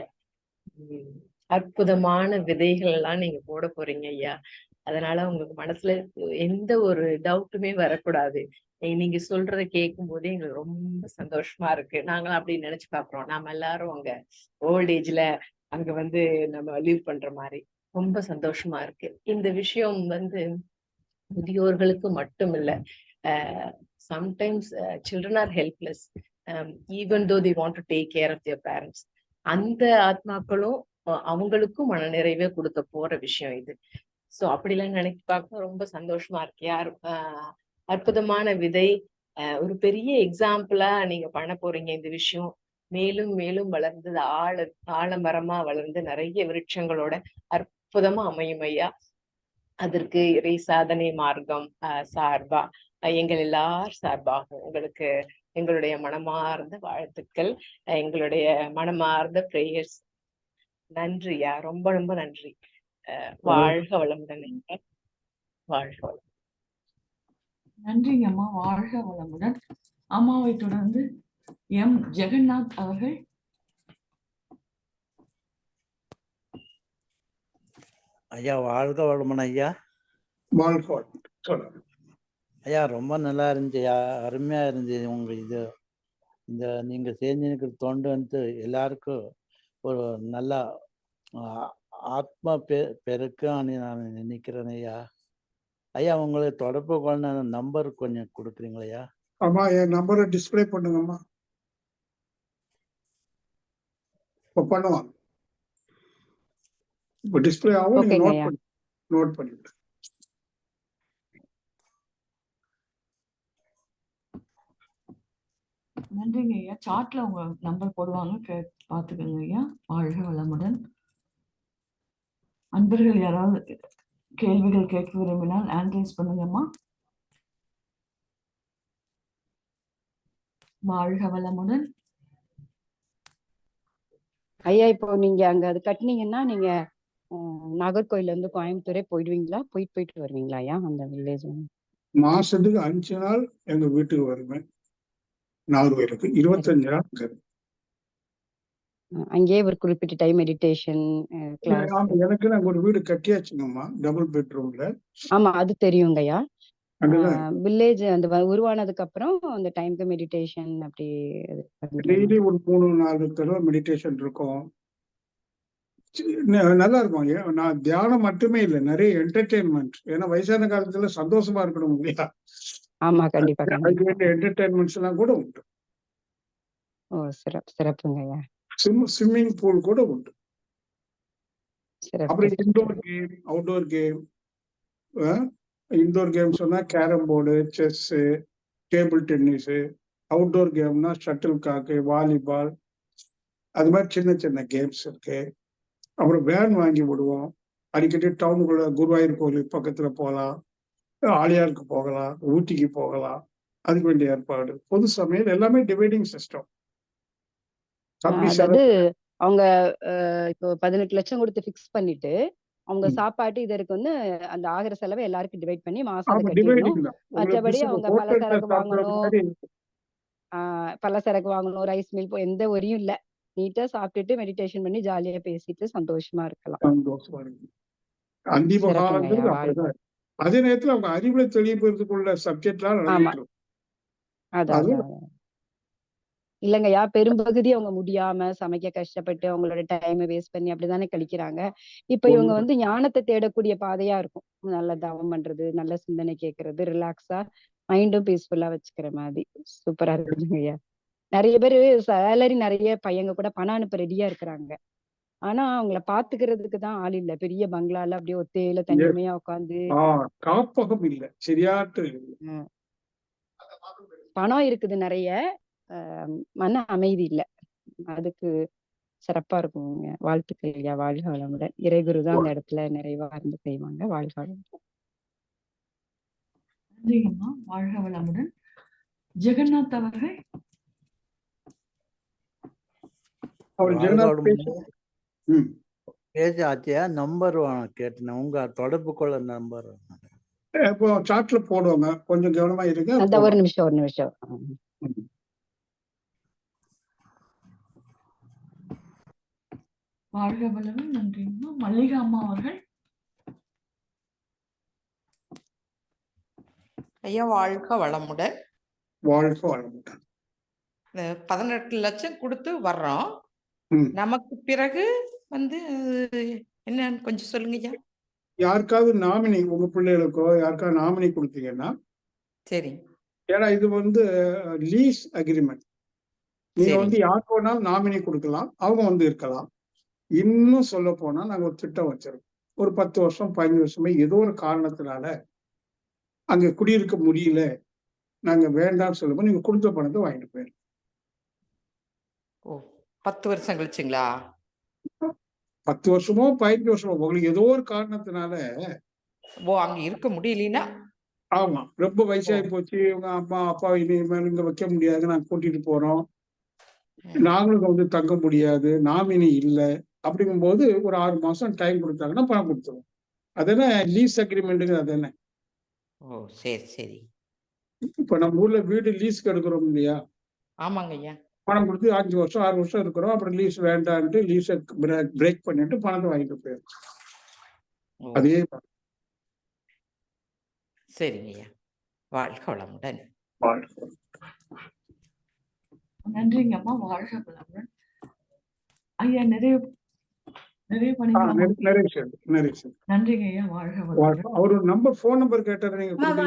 அற்புதமான விதைகள் எல்லாம் நீங்க போட போறீங்க ஐயா. அதனால உங்களுக்கு மனசுல எந்த ஒரு டவுட்டுமே வரக்கூடாது. நீங்க சொல்றதை கேட்கும் போதே எங்களுக்கு ரொம்ப சந்தோஷமா இருக்கு. நாங்களும் அப்படி நினைச்சு பாக்குறோம். நாம எல்லாரும் அங்க ஓல்ட் ஏஜ்ல அங்க வந்து நம்ம லீவ் பண்ற மாதிரி ரொம்ப சந்தோஷமா இருக்கு. இந்த விஷயம் வந்து முதியோர்களுக்கு மட்டும் இல்ல, sometimes children are helpless, even though they want to take care of their parents. அந்த ஆத்மாக்களும் அவங்களுக்கும் மன நிறைவே கொடுக்க போற விஷயம் இது. சோ அப்படிலாம் நினைச்சு பார்க்க ரொம்ப சந்தோஷமா இருக்கு. யார் அற்புதமான விதை, ஒரு பெரிய எக்ஸாம்பிளா நீங்க பண்ண போறீங்க. இந்த விஷயம் மேலும் மேலும் வளர்ந்து ஆழமரமா வளர்ந்து நிறைய விருட்சங்களோட அற்புதமா அமையும் ஐயா. அதற்கு இறை சாதனை மார்க்கம் சார்பா எங்கள் எல்லார் சார்பாக உங்களுக்கு எங்களுடைய மனமார்ந்த வாழ்த்துக்கள், எங்களுடைய மனமார்ந்த பிரேயர்ஸ். நன்றியா, ரொம்ப ரொம்ப நன்றி. வாழ்க வளமுடன். வாழ்க வளம். நன்றிங்க அம்மா. வாழ்க வளமுடன். அம்மாவை தொடர்ந்து எம் ஜெகநாத் அவர்கள். ஐயா வாழ்க வளமுடன் ஐயா. வாழ்க வளமுடன். சொல்லுங்க ஐயா. ரொம்ப நல்லா இருந்துச்சு, அருமையா இருந்துச்சு உங்க இது. இந்த நீங்க செஞ்சுக்கு தொண்டு வந்து எல்லாருக்கும் ஒரு நல்ல ஆத்மா பெருக்குன்னு நான் நினைக்கிறேன் ஐயா. ஐயா உங்களுக்கு தொடர்பு கொண்ட நம்பர் கொஞ்சம் கொடுக்குறீங்களா? ஆமா, என் நம்பரை டிஸ்பிளே பண்ணுங்கம்மா. இப்போ பண்ணுவாங்க. இப்போ டிஸ்பிளே ஆகும், நீங்க நோட் பண்ணிவிட்டு. நன்றிங்க ஐயா. சார்ட்ல உங்க நம்பர் போடுவாங்க, பாத்துக்கோங்க ஐயா. வாழ்க வளமுடன். அன்பர்கள் யாராவது கேள்விகள் கேட்க விரும்பினால் ஆன்சர் பண்ணுங்கம்மா. வாழ்க வளமுடன். ஐயா இப்போ நீங்க அங்க அது கட்டினீங்கன்னா நீங்க நாகர்கோயில இருந்து கோயம்புத்தூரே போயிடுவீங்களா? போயிட்டு வருவீங்களா ஐயா அந்த வில்லேஜ்? மாசத்துக்கு 5 நாள் எங்க வீட்டுக்கு வருவேன். நாகர்கோயிலுக்கு 25 நாள். அங்கேயே ஒரு குறிப்பிட்ட டைம் மெடிடேஷன் கிளாஸ். எனக்கு நாங்க ஒரு வீடு கட்டியாச்சுங்கம்மா, டபுள் பெட்ரூம்ல. ஆமா, அது தெரியுங்க ஐயா. வில்லேஜ் அந்த உருவானதுக்கு அப்புறம் அந்த டைம்க்கு மெடிடேஷன் அப்படி டெய்லி ஒரு 3-4 தடவை மெடிடேஷன் இருக்கும். நல்லா இருக்கும். நான் தியானம் மட்டுமே இல்லை, நிறைய என்டர்டெயின்மெண்ட். ஏன்னா வயசான காலத்துல சந்தோஷமா இருக்கணும் இல்லையா? ஆமா, கண்டிப்பா. அதுக்கு வேண்டிய என்டர்டெயின்மெண்ட்ஸ் எல்லாம் கூட உண்டு. ஓ, சிறப்புங்க ஐயா. ஸ்விம்மிங் பூல் கூட உண்டு. அப்புறம் indoor game, outdoor game. Indoor game சொன்னா carrom board, chess, table tennis. Outdoor கேம்னா ஷட்டில் காக்கு, வாலிபால், அது மாதிரி சின்ன சின்ன கேம்ஸ் இருக்கு. அப்புறம் வேன் வாங்கி விடுவோம். அடிக்கடி டவுனுக்குள்ள குருவாயூர் கோயில் பக்கத்துல போகலாம், ஆலியாருக்கு போகலாம், ஊட்டிக்கு போகலாம். அதுக்கு வேண்டிய ஏற்பாடு, பொது சமையல், எல்லாமே டிவைடிங் சிஸ்டம். அதாவது அவங்க இப்போ 18 லட்சம் கொடுத்து பிக்ஸ் பண்ணிட்டு அவங்க சாப்பாட்டு இதற்கு வந்து அந்த ஆகிற செலவை எல்லாருக்கும் டிவைட் பண்ணி மாசம் கட்டிடணும். மற்றபடி அவங்க பலசரக்கு வாங்கணும், ரைஸ் மில் எந்த ஒரியும் இல்ல. நீட்டா சாப்பிட்டுட்டு மெடிடேஷன் பண்ணி ஜாலியா பேசிட்டு சந்தோஷமா இருக்கலாம். அதே நேரத்துல அவங்க அறிவுரை தெளிவுறதுக்குள்ள சப்ஜெக்ட்லாம் நடந்துட்டு. இல்லைங்கய்யா, பெரும்பகுதி அவங்க முடியாம சமைக்க கஷ்டப்பட்டு அவங்களோட டைமை வேஸ்ட் பண்ணி அப்படிதானே கழிக்கிறாங்க. இப்ப இவங்க வந்து ஞானத்தை தேடக்கூடிய பாதையா இருக்கும். நல்ல தவம் பண்றது, நல்ல சிந்தனை கேட்கறது, ரிலாக்ஸா மைண்டும் பீஸ்ஃபுல்லா வச்சுக்கிற மாதிரி சூப்பரா இருக்குதுங்க ஐயா. நிறைய பேரு சேலரி நிறைய பையங்க கூட பணம் அனுப்ப ரெடியா இருக்கிறாங்க. ஆனா அவங்கள பாத்துக்கிறதுக்கு தான் ஆள் இல்ல. பெரிய பங்களால அப்படியே ஒத்தையில தனிமையா உட்காந்து காப்பகம் இல்ல, சரியாட்டு பணம் இருக்குது நிறைய, மன அமைதி இல்ல. அதுக்கு சிறப்பா இருக்குங்க. வாழ்த்துக்கள் ஐயா. வாழ்க வளமுடன். இறைகுரு தான் அந்த இடத்துல நிறைவா இருந்து செய்வாங்க. வாழ்க வளமுடன். நன்றிங்கம்மா. வாழ்க வளமுடன். ஜெகநாத் அவர்கள். அவர் வாழ்க ஜெகநாத் வளமுடன். ம். பேசாச்சியா நம்பர் கேட்டேன், உங்க தொடர்பு கொள்ள நம்பர். இப்போ சாட்ல போடுவாங்க, கொஞ்சம் கவனமா இருங்க. அந்த ஒரு போடுவாங்க. நிமிஷம் ஒரு நிமிஷம். ம். வாழ்க வளமுடன். நன்றிங்கம்மா. மல்லிகா அம்மா அவர்கள். ஐயா வாழ்க வளமுடன். வாழ்க வளமுடன். 18 லட்சம் கொடுத்து வர்றோம். ம். நமக்கு பிறகு வந்து என்னன்னு கொஞ்சம் சொல்லுங்க ஐயா. யாருக்காவது நாமினி, உங்க பிள்ளைகளுக்கோ யாருக்காவது நாமினி கொடுத்தீங்கன்னா, சரி ஏன்னா இது வந்து லீஸ் அக்ரிமெண்ட். நீங்க சரி வந்து யாருக்கு வேணாலும் நாமினி கொடுக்கலாம், அவங்க வந்து இருக்கலாம். இன்னும் சொல்ல போனா நாங்க ஒரு திட்டம் வச்சிருக்கோம். ஒரு 10 வருஷம் 15 வருஷமே ஏதோ ஒரு காரணத்தினால அங்க குடியிருக்க முடியல, நாங்க வேண்டாம்னு சொல்லும்போது நீங்க கொடுத்த பணத்தை வாங்கிட்டு போயிரு. ஓ 10 வருஷம் கழிச்சுங்களா? 10 வருஷமோ 15 வருஷமோ உங்களுக்கு ஏதோ ஒரு காரணத்தினால, ஓ அங்க இருக்க முடியலன்னா ஆமா ரொம்ப வயசாகி போச்சு, உங்க அம்மா அப்பா இனிமேல் இங்க வைக்க முடியாது, நாங்க கூட்டிட்டு போறோம், நாங்களும் வந்து தங்க முடியாது, நாமினி இல்லை அப்படிங்கும்போது ஒரு 6 மாசம் டைம் கொடுத்தாங்கன்னா பணம் கொடுத்துருவோம். அதானே லீஸ் அக்ரிமெண்ட்டுங்க. அதானே ஓ சரி சரி இப்ப நம்ம ஊர்ல வீடு லீஸ்க்கு எடுக்கிறோம் இல்லையா, ஆமாங்க ஐயா. பணம் கொடுத்து 5 வருஷம் 6 வருஷம் இருக்கிறோம், அப்புறம் லீஸ் வேண்டான்ட்டு லீஸை பிரேக் பண்ணிட்டு பணத்தை வாங்கிட்டு போயிடும். ஓ அதே சரிங்க ஐயா. வாழ்க வளமுடன். வாழ்க்கை. நன்றிங்கம்மா. வாழ்க வளமுடன். ஐயா நிறைய நிறைய பண்ணிக்கலாம். நிறைய விஷயம். நன்றிங்க ஐயா. வாழ்க வளமுடன். அவரு நம்பர், போன் நம்பர் கேட்டாரு, நீங்க கொடுக்கலையே.